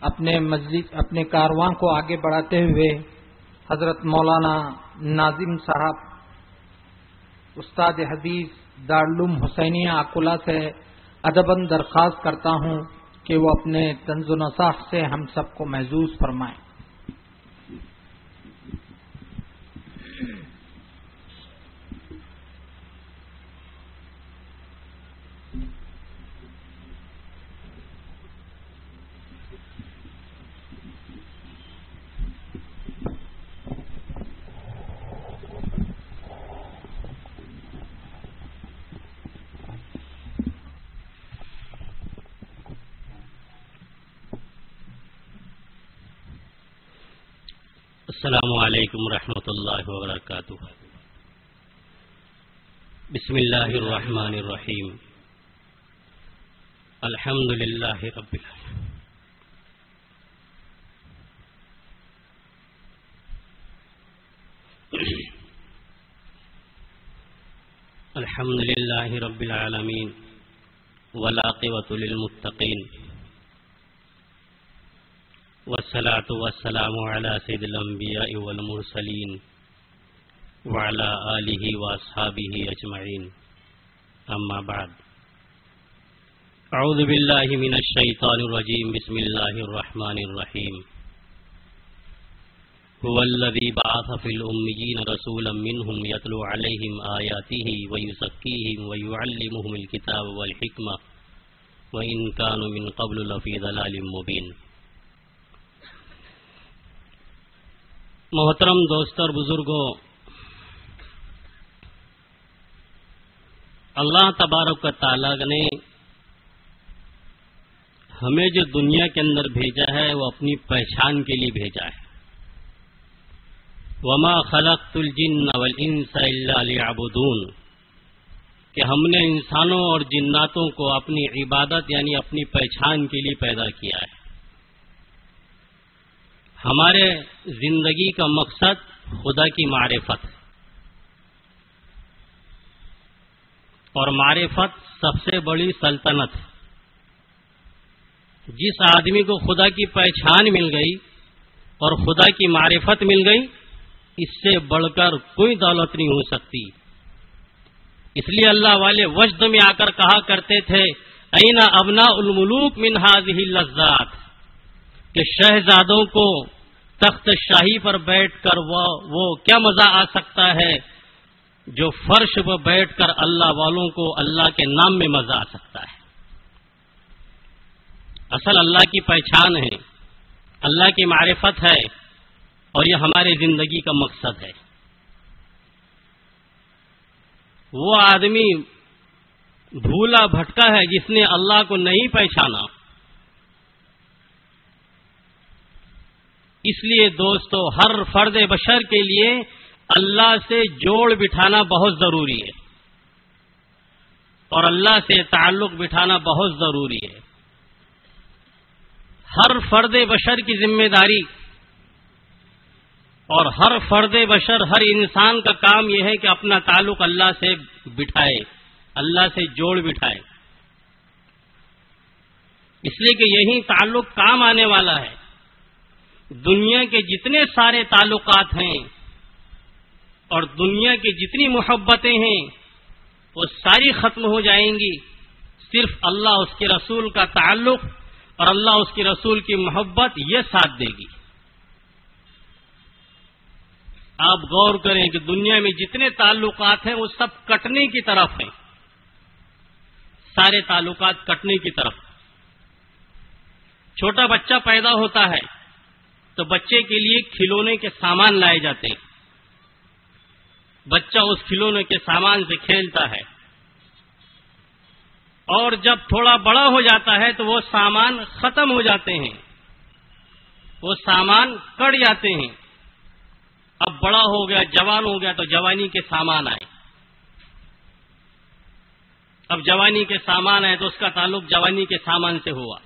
اپنے کارواں کو آگے بڑھاتے ہوئے حضرت مولانا ناظم صاحب استاد حدیث دارالعلوم حسینیہ اکولا سے ادباً درخواست کرتا ہوں کہ وہ اپنے طنز و نصاحت سے ہم سب کو محظوظ فرمائیں۔ السلام علیکم ورحمۃ اللہ وبرکاتہ۔ بسم اللہ الرحمن الرحیم۔ الحمد للہ رب العالمین۔ الحمد للہ رب العالمین والعاقبۃ للمتقین والصلاة والسلام على سید الانبیاء والمرسلین وعلى آلہ واصحابہ اجمعین، اما بعد۔ اعوذ باللہ من الشیطان الرجیم، بسم اللہ الرحمن الرحیم۔ هو الذی بعث فی الامیین رسولا منہم یتلو علیہم آیاتہ ویزکیہم ویعلمہم الکتاب والحکمہ وإن كانوا من قبل لفی ضلال مبین۔ محترم دوست اور بزرگوں، اللہ تبارک و تعالیٰ نے ہمیں جو دنیا کے اندر بھیجا ہے وہ اپنی پہچان کے لیے بھیجا ہے۔ وما خلقت الجن والانس الا ليعبدون، کہ ہم نے انسانوں اور جناتوں کو اپنی عبادت یعنی اپنی پہچان کے لیے پیدا کیا ہے۔ ہمارے زندگی کا مقصد خدا کی معرفت ہے، اور معرفت سب سے بڑی سلطنت ہے۔ جس آدمی کو خدا کی پہچان مل گئی اور خدا کی معرفت مل گئی، اس سے بڑھ کر کوئی دولت نہیں ہو سکتی۔ اس لیے اللہ والے وجد میں آ کر کہا کرتے تھے، این ابناء الملوک من هذه اللذات، کہ شہزادوں کو تخت شاہی پر بیٹھ کر وہ کیا مزہ آ سکتا ہے جو فرش پر بیٹھ کر اللہ والوں کو اللہ کے نام میں مزہ آ سکتا ہے۔ اصل اللہ کی پہچان ہے، اللہ کی معرفت ہے، اور یہ ہماری زندگی کا مقصد ہے۔ وہ آدمی بھولا بھٹکا ہے جس نے اللہ کو نہیں پہچانا۔ اس لیے دوستو، ہر فرد بشر کے لیے اللہ سے جوڑ بٹھانا بہت ضروری ہے، اور اللہ سے تعلق بٹھانا بہت ضروری ہے۔ ہر فرد بشر کی ذمہ داری اور ہر فرد بشر، ہر انسان کا کام یہ ہے کہ اپنا تعلق اللہ سے بٹھائے، اللہ سے جوڑ بٹھائے، اس لیے کہ یہی تعلق کام آنے والا ہے۔ دنیا کے جتنے سارے تعلقات ہیں اور دنیا کی جتنی محبتیں ہیں وہ ساری ختم ہو جائیں گی، صرف اللہ اس کے رسول کا تعلق اور اللہ اس کے رسول کی محبت یہ ساتھ دے گی۔ آپ غور کریں کہ دنیا میں جتنے تعلقات ہیں وہ سب کٹنے کی طرف ہیں، سارے تعلقات کٹنے کی طرف۔ چھوٹا بچہ پیدا ہوتا ہے تو بچے کے لیے کھلونے کے سامان لائے جاتے ہیں، بچہ اس کھلونے کے سامان سے کھیلتا ہے، اور جب تھوڑا بڑا ہو جاتا ہے تو وہ سامان ختم ہو جاتے ہیں، وہ سامان کٹ جاتے ہیں۔ اب بڑا ہو گیا، جوان ہو گیا تو جوانی کے سامان آئے۔ اب جوانی کے سامان آئے تو اس کا تعلق جوانی کے سامان سے ہوا۔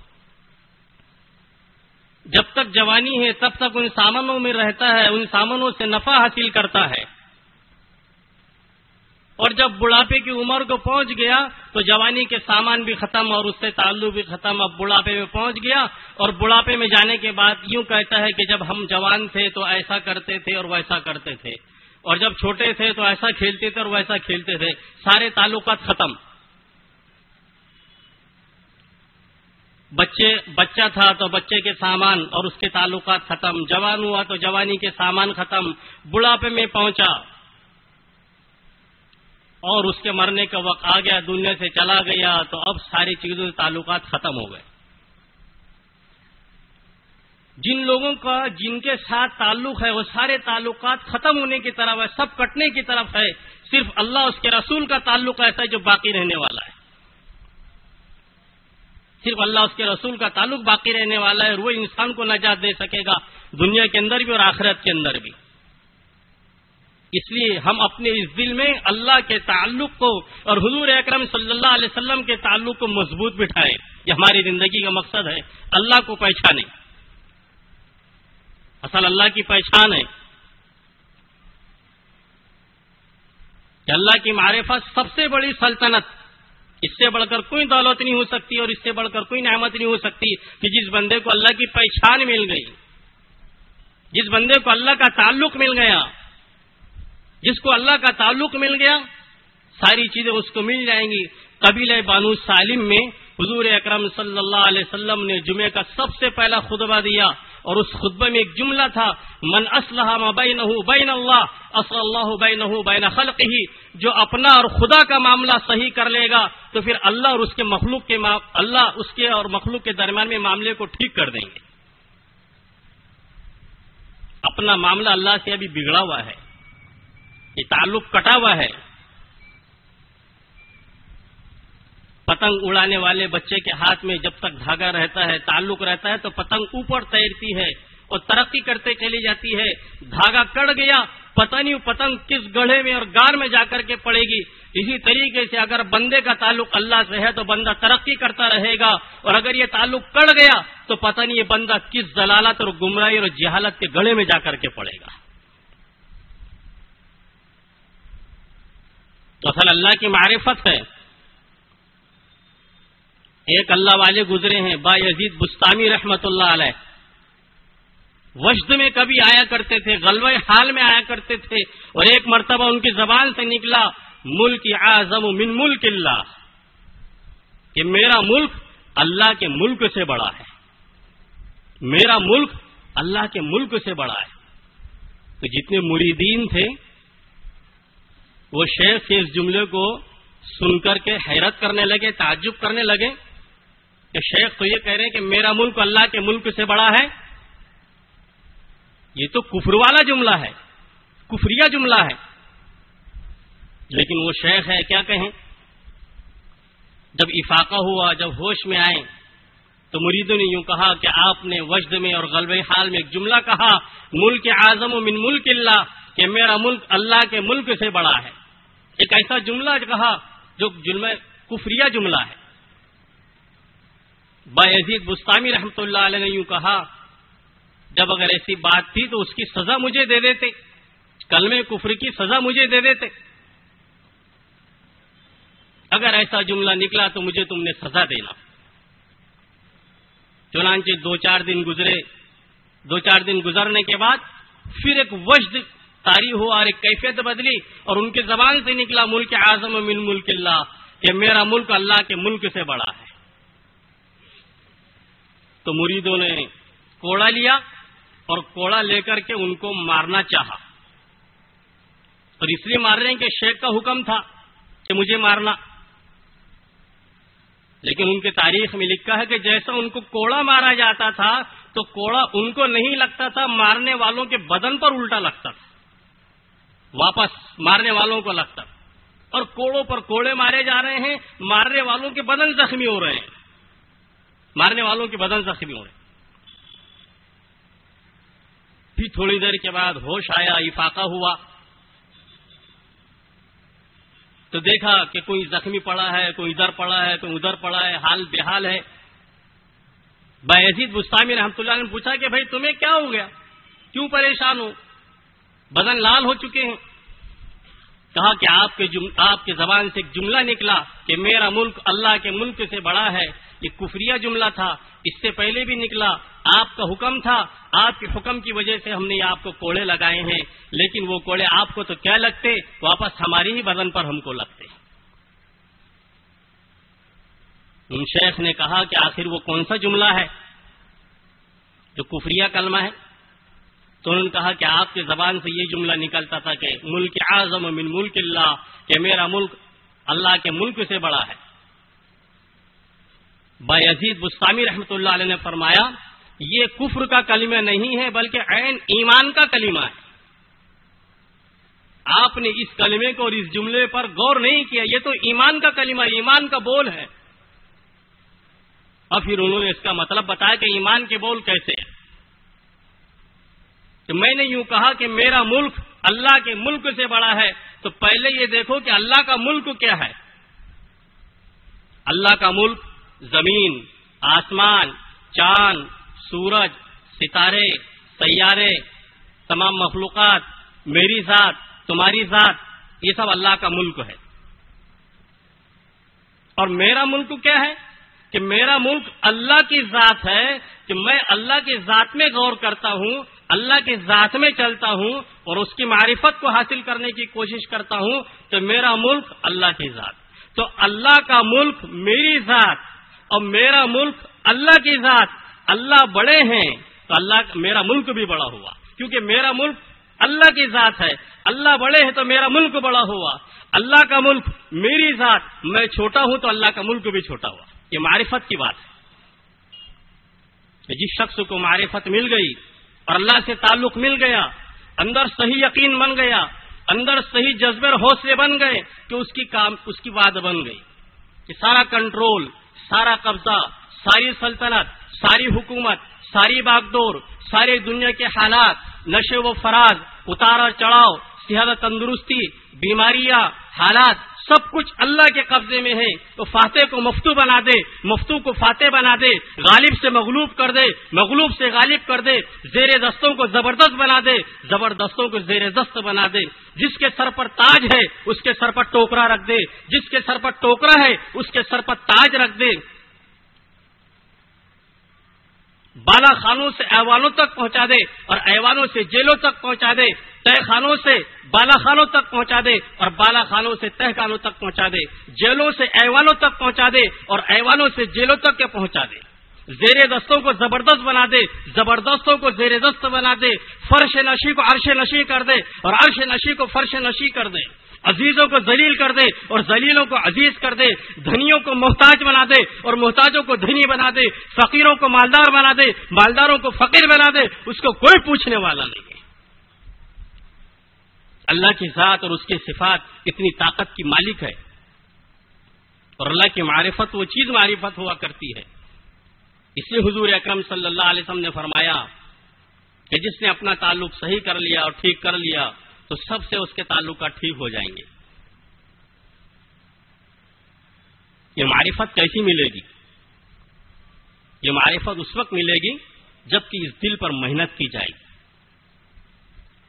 جب تک جوانی ہے تب تک ان سامانوں میں رہتا ہے، ان سامانوں سے نفع حاصل کرتا ہے، اور جب بڑھاپے کی عمر کو پہنچ گیا تو جوانی کے سامان بھی ختم اور اس سے تعلق بھی ختم. اب بڑھاپے میں پہنچ گیا اور بڑھاپے میں جانے کے بعد یوں کہتا ہے کہ جب ہم جوان تھے تو ایسا کرتے تھے اور ویسا کرتے تھے, اور جب چھوٹے تھے تو ایسا کھیلتے تھے اور ویسا کھیلتے تھے. سارے تعلقات ختم. بچہ تھا تو بچے کے سامان اور اس کے تعلقات ختم. جوان ہوا تو جوانی کے سامان ختم. بڑھاپے میں پہنچا اور اس کے مرنے کا وقت آ گیا, دنیا سے چلا گیا, تو اب ساری چیزوں سے تعلقات ختم ہو گئے. جن لوگوں کا جن کے ساتھ تعلق ہے وہ سارے تعلقات ختم ہونے کی طرف ہے, سب کٹنے کی طرف ہے. صرف اللہ اس کے رسول کا تعلق ایسا ہے جو باقی رہنے والا ہے. صرف اللہ اس کے رسول کا تعلق باقی رہنے والا ہے, اور وہ انسان کو نجات دے سکے گا دنیا کے اندر بھی اور آخرت کے اندر بھی. اس لیے ہم اپنے اس دل میں اللہ کے تعلق کو اور حضور اکرم صلی اللہ علیہ وسلم کے تعلق کو مضبوط بٹھائیں. یہ ہماری زندگی کا مقصد ہے. اللہ کو پہچانیں, اصل اللہ کی پہچان ہے کہ اللہ کی معرفت سب سے بڑی سلطنت. اس سے بڑھ کر کوئی دولت نہیں ہو سکتی اور اس سے بڑھ کر کوئی نعمت نہیں ہو سکتی کہ جس بندے کو اللہ کی پہچان مل گئی, جس بندے کو اللہ کا تعلق مل گیا. جس کو اللہ کا تعلق مل گیا ساری چیزیں اس کو مل جائیں گی. قبیلہ بنو سالم میں حضور اکرم صلی اللہ علیہ وسلم نے جمعے کا سب سے پہلا خطبہ دیا, اور اس خطبے میں ایک جملہ تھا, من اصلح ما بینہ بین اللہ اصلح اللہ بینہ بین خلقہ. جو اپنا اور خدا کا معاملہ صحیح کر لے گا تو پھر اللہ اور اس کے مخلوق کے اللہ اس کے اور مخلوق کے درمیان میں معاملے کو ٹھیک کر دیں گے. اپنا معاملہ اللہ سے ابھی بگڑا ہوا ہے, یہ تعلق کٹا ہوا ہے. پتنگ اڑانے والے بچے کے ہاتھ میں جب تک دھاگا رہتا ہے, تعلق رہتا ہے, تو پتنگ اوپر تیرتی ہے اور ترقی کرتے چلی جاتی ہے. دھاگا کٹ گیا, پتہ نہیں پتنگ کس گڑھے میں اور گار میں جا کر کے پڑے گی. اسی طریقے سے اگر بندے کا تعلق اللہ سے ہے تو بندہ ترقی کرتا رہے گا, اور اگر یہ تعلق کٹ گیا تو پتہ نہیں یہ بندہ کس ضلالت اور گمراہی اور جہالت کے گڑھے میں جا کر کے پڑے گا. تو اصل اللہ کی معرفت ہے. ایک اللہ والے گزرے ہیں با یزید بستامی رحمت اللہ علیہ, وجد میں کبھی آیا کرتے تھے, غلبہ حال میں آیا کرتے تھے, اور ایک مرتبہ ان کی زبان سے نکلا ملک اعظم من ملک اللہ, کہ میرا ملک اللہ کے ملک سے بڑا ہے, میرا ملک اللہ کے ملک سے بڑا ہے. تو جتنے مریدین تھے وہ شیخ کے اس جملے کو سن کر کے حیرت کرنے لگے, تعجب کرنے لگے کہ شیخ تو یہ کہہ رہے ہیں کہ میرا ملک اللہ کے ملک سے بڑا ہے. یہ تو کفر والا جملہ ہے, کفریہ جملہ ہے. لیکن وہ شیخ ہے, کیا کہیں. جب افاقہ ہوا, جب ہوش میں آئے تو مریدوں نے یوں کہا کہ آپ نے وجد میں اور غلبہ حال میں ایک جملہ کہا ملک اعظم من ملک اللہ, کہ میرا ملک اللہ کے ملک سے بڑا ہے. ایک ایسا جملہ کہا جو کفریہ جملہ ہے. بایزید بستامی رحمۃ اللہ علیہ نے یوں کہا, جب اگر ایسی بات تھی تو اس کی سزا مجھے دے دیتے, کلمہ کفر کی سزا مجھے دے دیتے. اگر ایسا جملہ نکلا تو مجھے تم نے سزا دینا. چنانچہ 2-4 دن گزرے. 2-4 دن گزرنے کے بعد پھر ایک وجد طاری ہوا اور ایک کیفیت بدلی, اور ان کی زبان سے نکلا ملک اعظم من ملک اللہ, کہ میرا ملک اللہ کے ملک سے بڑا ہے. تو مریدوں نے کوڑا لیا اور کوڑا لے کر کے ان کو مارنا چاہا, اور اس لیے مار رہے ہیں کہ شیخ کا حکم تھا کہ مجھے مارنا. لیکن ان کے تاریخ میں لکھا ہے کہ جیسا ان کو کوڑا مارا جاتا تھا تو کوڑا ان کو نہیں لگتا تھا, مارنے والوں کے بدن پر الٹا لگتا تھا, واپس مارنے والوں کو لگتا. اور کوڑوں پر کوڑے مارے جا رہے ہیں, مارنے والوں کے بدن زخمی ہو رہے ہیں, مارنے والوں کے بدن زخمی ہو رہے ہیں. پھر تھوڑی دیر کے بعد ہوش آیا, افاقہ ہوا تو دیکھا کہ کوئی زخمی پڑا ہے, کوئی ادھر پڑا ہے, کوئی ادھر پڑا ہے, حال بحال ہے. بایزید بستامی رحمۃ اللہ نے پوچھا کہ بھائی تمہیں کیا ہو گیا, کیوں پریشان ہو, بدن لال ہو چکے ہیں. کہا کہ آپ کے زبان سے ایک جملہ نکلا کہ میرا ملک اللہ کے ملک سے بڑا ہے، یہ کفریہ جملہ تھا، اس سے پہلے بھی نکلا، آپ کا حکم تھا، آپ کے حکم کی وجہ سے ہم نے آپ کو کوڑے لگائے ہیں، لیکن وہ کوڑے آپ کو تو کیا لگتے، واپس ہماری ہی بدن پر ہم کو لگتے۔ ان شیخ نے کہا کہ آخر وہ کون سا جملہ ہے جو کفریہ کلمہ ہے؟ تو انہوں نے کہا کہ آپ کے زبان سے یہ جملہ نکلتا تھا کہ ملک اعظم من ملک اللہ، کہ میرا ملک اللہ کے ملک سے بڑا ہے۔ بایزید بستامی رحمۃ اللہ علیہ نے فرمایا یہ کفر کا کلمہ نہیں ہے بلکہ عین ایمان کا کلمہ ہے۔ آپ نے اس کلمے کو اور اس جملے پر غور نہیں کیا، یہ تو ایمان کا کلمہ، ایمان کا بول ہے۔ اور پھر انہوں نے اس کا مطلب بتایا کہ ایمان کے بول کیسے ہیں۔ تو میں نے یوں کہا کہ میرا ملک اللہ کے ملک سے بڑا ہے، تو پہلے یہ دیکھو کہ اللہ کا ملک کیا ہے۔ اللہ کا ملک زمین، آسمان، چاند، سورج، ستارے، سیارے، تمام مخلوقات، میری ذات، تمہاری ذات، یہ سب اللہ کا ملک ہے۔ اور میرا ملک کیا ہے کہ میرا ملک اللہ کی ذات ہے، کہ میں اللہ کی ذات میں غور کرتا ہوں، اللہ کی ذات میں چلتا ہوں اور اس کی معرفت کو حاصل کرنے کی کوشش کرتا ہوں، تو میرا ملک اللہ کی ذات۔ تو اللہ کا ملک میری ذات اور میرا ملک اللہ کی ذات، اللہ بڑے ہیں تو میرا ملک بھی بڑا ہوا، کیونکہ میرا ملک اللہ کی ذات ہے، اللہ بڑے ہیں تو میرا ملک بڑا ہوا۔ اللہ کا ملک میری ذات، میں چھوٹا ہوں تو اللہ کا ملک بھی چھوٹا ہوا۔ یہ معرفت کی بات ہے کہ جس شخص کو معرفت مل گئی اور اللہ سے تعلق مل گیا، اندر صحیح یقین بن گیا، اندر صحیح جذبے اور حوصلے بن گئے کہ اس کی بات بن گئی کہ سارا کنٹرول، سارا قبضہ، ساری سلطنت، ساری حکومت، ساری باغڈور، سارے دنیا کے حالات، نشے و فراز، اتار اور چڑھاؤ، صحت تندرستی، بیماریاں، حالات، سب کچھ اللہ کے قبضے میں ہے۔ تو فاتح کو مفتو بنا دے، مفتو کو فاتح بنا دے، غالب سے مغلوب کر دے، مغلوب سے غالب کر دے، زیر دستوں کو زبردست بنا دے، زبردستوں کو زیر دست بنا دے۔ جس کے سر پر تاج ہے اس کے سر پر ٹوکرا رکھ دے، جس کے سر پر ٹوکرا ہے اس کے سر پر تاج رکھ دے۔ بالا خانوں سے ایوانوں تک پہنچا دے اور ایوانوں سے جیلوں تک پہنچا دے، تہ خانوں سے بالا خانوں تک پہنچا دے اور بالا خانوں سے تہ خانوں تک پہنچا دے، جیلوں سے ایوانوں تک پہنچا دے اور ایوانوں سے جیلوں تک کے پہنچا دے۔ زیر دستوں کو زبردست بنا دے، زبردستوں کو زیر دست بنا دے، فرش نشی کو عرش نشی کر دے اور عرش نشی کو فرش نشی کر دے، عزیزوں کو ذلیل کر دے اور ذلیلوں کو عزیز کر دے، دھنیوں کو محتاج بنا دے اور محتاجوں کو دھنی بنا دے، فقیروں کو مالدار بنا دے، مالداروں کو فقیر بنا دے، اس کو کوئی پوچھنے والا نہیں ہے۔ اللہ کی ذات اور اس کی صفات اتنی طاقت کی مالک ہے، اور اللہ کی معرفت وہ چیز معرفت ہوا کرتی ہے۔ اس لیے حضور اکرم صلی اللہ علیہ وسلم نے فرمایا کہ جس نے اپنا تعلق صحیح کر لیا اور ٹھیک کر لیا تو سب سے اس کے تعلقات ٹھیک ہو جائیں گے۔ یہ معرفت کیسی ملے گی؟ یہ معرفت اس وقت ملے گی جبکہ اس دل پر محنت کی جائے گی،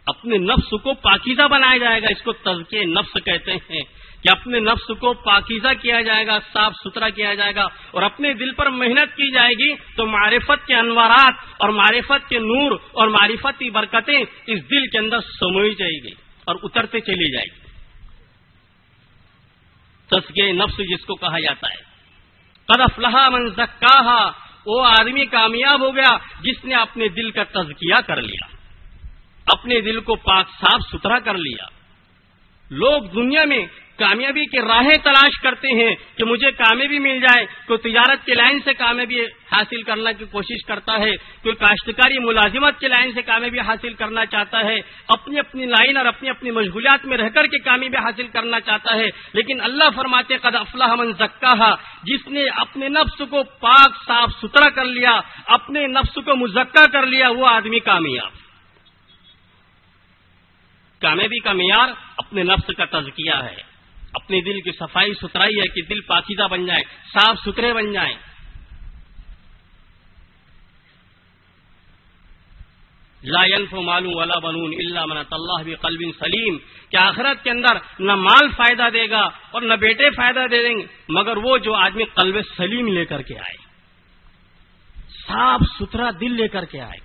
اپنے نفس کو پاکیزہ بنایا جائے گا۔ اس کو تزکیہ نفس کہتے ہیں کہ اپنے نفس کو پاکیزہ کیا جائے گا، صاف ستھرا کیا جائے گا اور اپنے دل پر محنت کی جائے گی، تو معرفت کے انوارات اور معرفت کے نور اور معرفت کی برکتیں اس دل کے اندر سموئی جائے گی اور اترتے چلی جائے گی۔ تزکیہ نفس جس کو کہا جاتا ہے، قد افلح من زکاہا، وہ آدمی کامیاب ہو گیا جس نے اپنے دل کا تزکیہ کر لیا، اپنے دل کو پاک صاف ستھرا کر لیا۔ لوگ دنیا میں کامیابی کی راہیں تلاش کرتے ہیں کہ مجھے کامیابی مل جائے، کوئی تجارت کی لائن سے کامیابی حاصل کرنے کی کوشش کرتا ہے، کوئی کاشتکاری ملازمت کی لائن سے کامیابی حاصل کرنا چاہتا ہے، اپنی اپنی لائن اور اپنی اپنی مشغولیات میں رہ کر کے کامیابی حاصل کرنا چاہتا ہے۔ لیکن اللہ فرماتے قد افلح من زکاہا، جس نے اپنے نفس کو پاک صاف ستھرا کر لیا، اپنے نفس کو مزکا کر لیا، وہ آدمی کامیاب۔ کامیابی کا معیار اپنے نفس کا تزکیہ ہے، اپنے دل کی صفائی ستھرائی ہے کہ دل پاکیزہ بن جائے، صاف ستھرے بن جائیں۔ لا ينفع مال ولا بنون الا من اتى الله بقلب سلیم، کہ آخرت کے اندر نہ مال فائدہ دے گا اور نہ بیٹے فائدہ دے دیں گے مگر وہ جو آدمی قلب سلیم لے کر کے آئے، صاف ستھرا دل لے کر کے آئے،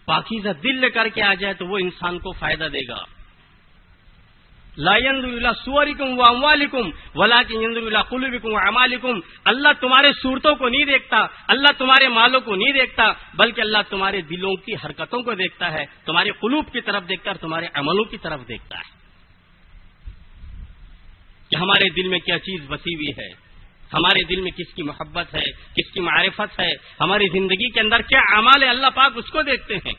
پاکیزہ دل لے کر کے آ جائے تو وہ انسان کو فائدہ دے گا۔ لا ينظر الى صوركم واموالكم ولكن ينظر الى قلوبكم واعمالكم، اللہ تمہارے صورتوں کو نہیں دیکھتا، اللہ تمہارے مالوں کو نہیں دیکھتا، بلکہ اللہ تمہارے دلوں کی حرکتوں کو دیکھتا ہے، تمہارے قلوب کی طرف دیکھتا ہے اور تمہارے عملوں کی طرف دیکھتا ہے کہ ہمارے دل میں کیا چیز بسی ہوئی ہے، ہمارے دل میں کس کی محبت ہے، کس کی معرفت ہے، ہماری زندگی کے اندر کیا اعمال ہے، اللہ پاک اس کو دیکھتے ہیں،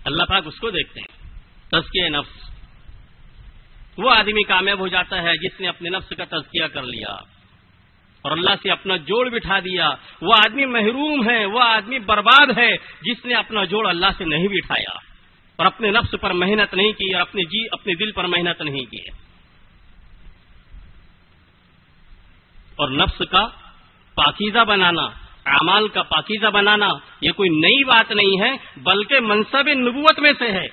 اللہ پاک اس کو دیکھتے ہیں۔ تزکیہ نفس، وہ آدمی کامیاب ہو جاتا ہے جس نے اپنے نفس کا تزکیہ کر لیا اور اللہ سے اپنا جوڑ بٹھا دیا۔ وہ آدمی محروم ہے، وہ آدمی برباد ہے جس نے اپنا جوڑ اللہ سے نہیں بٹھایا اور اپنے نفس پر محنت نہیں کی اور اپنے دل پر محنت نہیں کی۔ اور نفس کا پاکیزہ بنانا، اعمال کا پاکیزہ بنانا، یہ کوئی نئی بات نہیں ہے بلکہ منصب نبوت میں سے ہے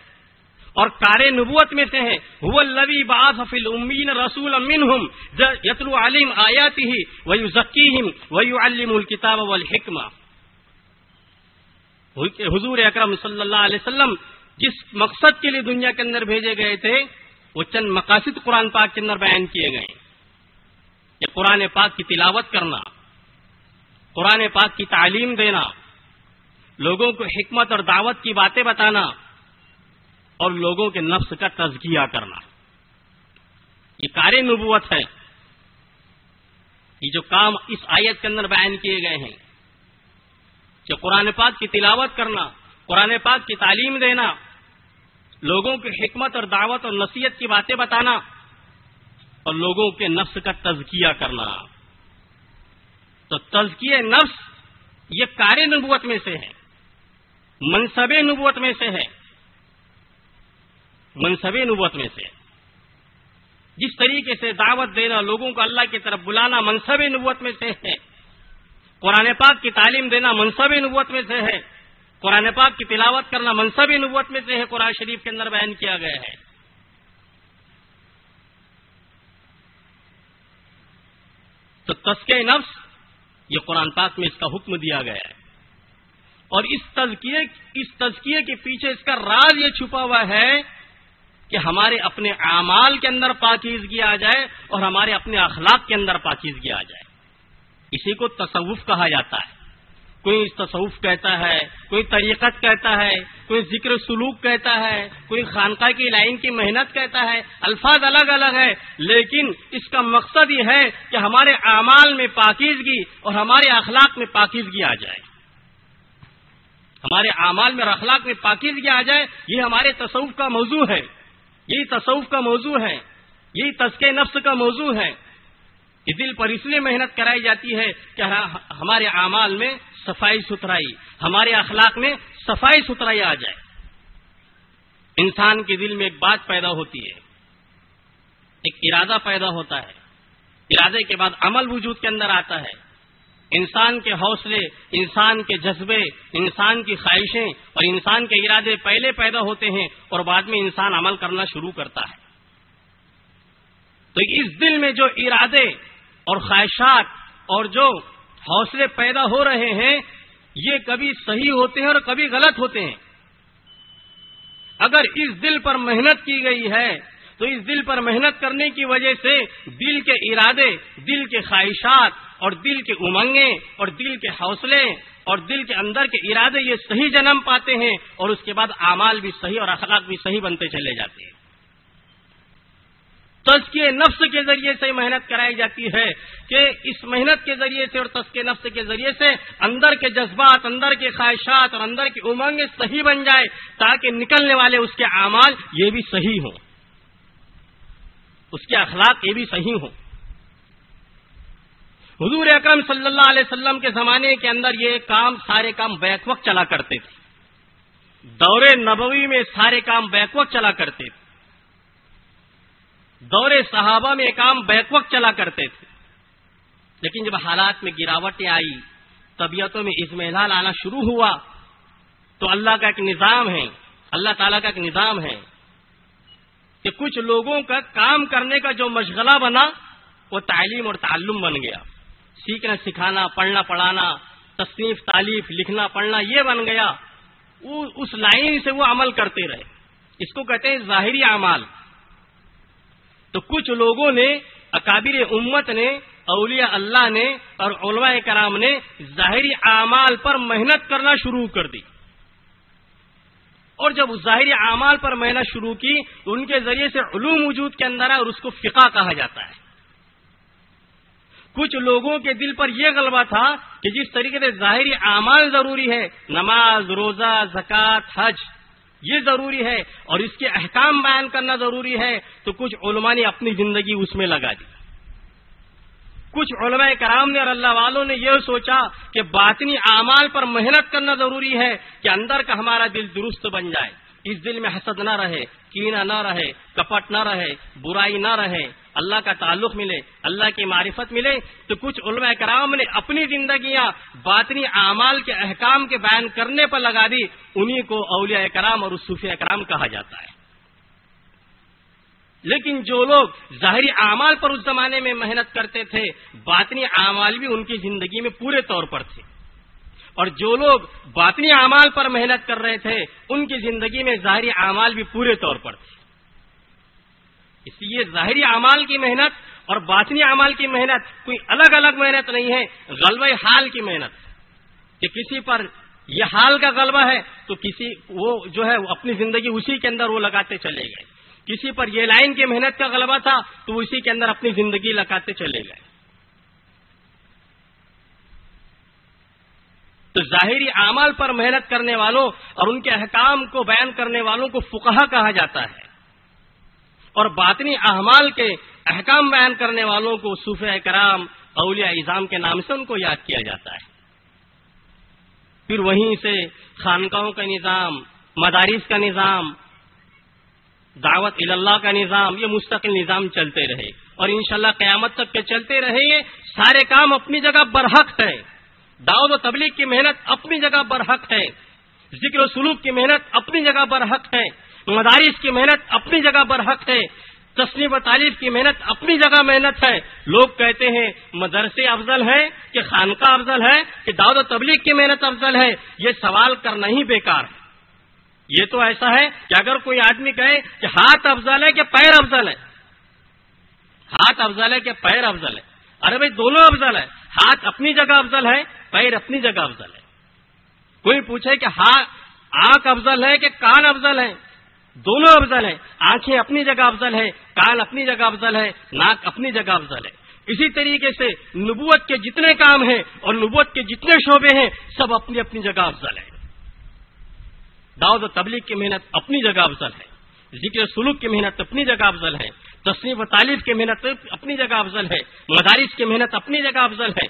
اور کار نبوت میں سے ہے۔ هو الذی بعث فی الامین رسولا منہم یتلو علیہم آیاتہ ویزکیہم ویعلمهم الکتاب والحکمہ۔ حضور اکرم صلی اللہ علیہ وسلم جس مقصد کے لیے دنیا کے اندر بھیجے گئے تھے وہ چند مقاصد قرآن پاک کے اندر بیان کیے گئے ہیں کہ قرآن پاک کی تلاوت کرنا، قرآن پاک کی تعلیم دینا، لوگوں کو حکمت اور دعوت کی باتیں بتانا اور لوگوں کے نفس کا تزکیہ کرنا، یہ کار نبوت ہے۔ یہ جو کام اس آیت کے اندر بیان کیے گئے ہیں کہ قرآن پاک کی تلاوت کرنا، قرآن پاک کی تعلیم دینا، لوگوں کی حکمت اور دعوت اور نصیحت کی باتیں بتانا اور لوگوں کے نفس کا تزکیہ کرنا، تو تزکیہ نفس یہ کار نبوت میں سے ہے، منصب نبوت میں سے ہے، منصب نبوت میں سے۔ جس طریقے سے دعوت دینا، لوگوں کو اللہ کی طرف بلانا منصب نبوت میں سے ہے، قرآن پاک کی تعلیم دینا منصب نبوت میں سے ہے، قرآن پاک کی تلاوت کرنا منصب نبوت میں سے ہے، قرآن شریف کے اندر بیان کیا گیا ہے۔ تو تزکیہ نفس یہ قرآن پاک میں اس کا حکم دیا گیا ہے اور اس تزکیے کے پیچھے اس کا راز یہ چھپا ہوا ہے کہ ہمارے اپنے اعمال کے اندر پاکیزگی آ جائے اور ہمارے اپنے اخلاق کے اندر پاکیزگی آ جائے۔ اسی کو تصوف کہا جاتا ہے۔ کوئی تصوف کہتا ہے، کوئی طریقت کہتا ہے، کوئی ذکر سلوک کہتا ہے، کوئی خانقاہ کی لائن کی محنت کہتا ہے، الفاظ الگ الگ ہے، لیکن اس کا مقصد یہ ہے کہ ہمارے اعمال میں پاکیزگی اور ہمارے اخلاق میں پاکیزگی آ جائے، ہمارے اعمال میں اور اخلاق میں پاکیزگی آ جائے۔ یہ ہمارے تصوف کا موضوع ہے، یہی تصوف کا موضوع ہے، یہی تزکیہ نفس کا موضوع ہے کہ دل پر اس لیے محنت کرائی جاتی ہے کہ ہمارے اعمال میں صفائی ستھرائی، ہمارے اخلاق میں صفائی ستھرائی آ جائے۔ انسان کے دل میں ایک بات پیدا ہوتی ہے، ایک ارادہ پیدا ہوتا ہے، ارادے کے بعد عمل وجود کے اندر آتا ہے۔ انسان کے حوصلے، انسان کے جذبے، انسان کی خواہشیں اور انسان کے ارادے پہلے پیدا ہوتے ہیں اور بعد میں انسان عمل کرنا شروع کرتا ہے۔ تو اس دل میں جو ارادے اور خواہشات اور جو حوصلے پیدا ہو رہے ہیں یہ کبھی صحیح ہوتے ہیں اور کبھی غلط ہوتے ہیں۔ اگر اس دل پر محنت کی گئی ہے تو اس دل پر محنت کرنے کی وجہ سے دل کے ارادے، دل کے خواہشات اور دل کے امنگیں اور دل کے حوصلے اور دل کے اندر کے ارادے یہ صحیح جنم پاتے ہیں اور اس کے بعد اعمال بھی صحیح اور اخلاق بھی صحیح بنتے چلے جاتے ہیں۔ تزکیہ نفس کے ذریعے سے محنت کرائی جاتی ہے کہ اس محنت کے ذریعے سے اور تزکیہ نفس کے ذریعے سے اندر کے جذبات، اندر کے خواہشات اور اندر کی امنگیں صحیح بن جائے تاکہ نکلنے والے اس کے اعمال یہ بھی صحیح ہوں، اس کے اخلاق یہ بھی صحیح ہوں۔ حضور اکرم صلی اللہ علیہ وسلم کے زمانے کے اندر یہ سارے کام بیک وقت چلا کرتے تھے، دور نبوی میں سارے کام بیک وقت چلا کرتے تھے، دور صحابہ میں کام بیک وقت چلا کرتے تھے، لیکن جب حالات میں گراوٹیں آئی، طبیعتوں میں اضمحلال آنا شروع ہوا تو اللہ کا ایک نظام ہے، اللہ تعالیٰ کا ایک نظام ہے کہ کچھ لوگوں کا کام کرنے کا جو مشغلہ بنا وہ تعلیم اور تعلم بن گیا، سیکھنا سکھانا، پڑھنا پڑھانا، تصنیف تالیف، لکھنا پڑھنا، یہ بن گیا، اس لائن سے وہ عمل کرتے رہے، اس کو کہتے ہیں ظاہری اعمال۔ تو کچھ لوگوں نے، اکابر امت نے، اولیاء اللہ نے اور علماء کرام نے ظاہری اعمال پر محنت کرنا شروع کر دی، اور جب ظاہری اعمال پر محنت شروع کی تو ان کے ذریعے سے علوم وجود کے اندر ہے اور اس کو فقہ کہا جاتا ہے۔ کچھ لوگوں کے دل پر یہ غلبہ تھا کہ جس طریقے سے ظاہری اعمال ضروری ہے، نماز، روزہ، زکوٰۃ، حج، یہ ضروری ہے اور اس کے احکام بیان کرنا ضروری ہے، تو کچھ علماء نے اپنی زندگی اس میں لگا دی۔ کچھ علماء کرام نے اور اللہ والوں نے یہ سوچا کہ باطنی اعمال پر محنت کرنا ضروری ہے کہ اندر کا ہمارا دل درست بن جائے، اس دل میں حسد نہ رہے، کینہ نہ رہے، کپٹ نہ رہے، برائی نہ رہے، اللہ کا تعلق ملے، اللہ کی معرفت ملے۔ تو کچھ علماء کرام نے اپنی زندگیاں باطنی اعمال کے احکام کے بیان کرنے پر لگا دی، انہی کو اولیاء کرام اور صوفیاء کرام کہا جاتا ہے۔ لیکن جو لوگ ظاہری اعمال پر اس زمانے میں محنت کرتے تھے، باطنی اعمال بھی ان کی زندگی میں پورے طور پر تھے، اور جو لوگ باطنی اعمال پر محنت کر رہے تھے ان کی زندگی میں ظاہری اعمال بھی پورے طور پر تھے۔ اس لیے ظاہری اعمال کی محنت اور باطنی اعمال کی محنت کوئی الگ الگ محنت نہیں ہے، غلبہ حال کی محنت، کہ کسی پر یہ حال کا غلبہ ہے تو کسی وہ جو ہے اپنی زندگی اسی کے اندر وہ لگاتے چلے گئے، کسی پر یہ لائن کی محنت کا غلبہ تھا تو اسی کے اندر اپنی زندگی لگاتے چلے گئے۔ تو ظاہری اعمال پر محنت کرنے والوں اور ان کے احکام کو بیان کرنے والوں کو فقہا کہا جاتا ہے، اور باطنی اعمال کے احکام بیان کرنے والوں کو صوفیاء کرام، اولیاء اعظام کے نام سے ان کو یاد کیا جاتا ہے۔ پھر وہیں سے خانقاہوں کا نظام، مدارس کا نظام، دعوت اللہ کا نظام، یہ مستقل نظام چلتے رہے اور انشاءاللہ قیامت تک کے چلتے رہیں گے۔ سارے کام اپنی جگہ برحق ہے، دعوت و تبلیغ کی محنت اپنی جگہ برحق ہے، ذکر و سلوک کی محنت اپنی جگہ برحق ہے، مدارس کی محنت اپنی جگہ برحق ہے، تصنیف و تالیف کی محنت اپنی جگہ محنت ہے۔ لوگ کہتے ہیں مدرسے افضل ہے کہ خانقاہ افضل ہے کہ دعوت و تبلیغ کی محنت افضل ہے، یہ سوال کرنا ہی بیکار ہے۔ یہ تو ایسا ہے کہ اگر کوئی آدمی کہے کہ ہاتھ افضل ہے کہ پیر افضل ہے، ہاتھ افضل ہے کہ پیر افضل ہے، ارے بھائی دونوں افضل ہے، ہاتھ اپنی جگہ افضل ہے، پیر اپنی جگہ افضل ہے۔ کوئی پوچھے کہ آنکھ افضل ہے کہ کان افضل ہے، دونوں افضل ہیں، آنکھیں اپنی جگہ افضل ہے، کان اپنی جگہ افضل ہے، ناک اپنی جگہ افضل ہے۔ اسی طریقے سے نبوت کے جتنے کام ہیں اور نبوت کے جتنے شعبے ہیں سب اپنی اپنی جگہ افضل ہیں۔ دعوت و تبلیغ کی محنت اپنی جگہ افضل ہے، ذکر سلوک کی محنت اپنی جگہ افضل ہے، تصنیف و تالیف کی محنت اپنی جگہ افضل ہے، مدارس کی محنت اپنی جگہ افضل ہے۔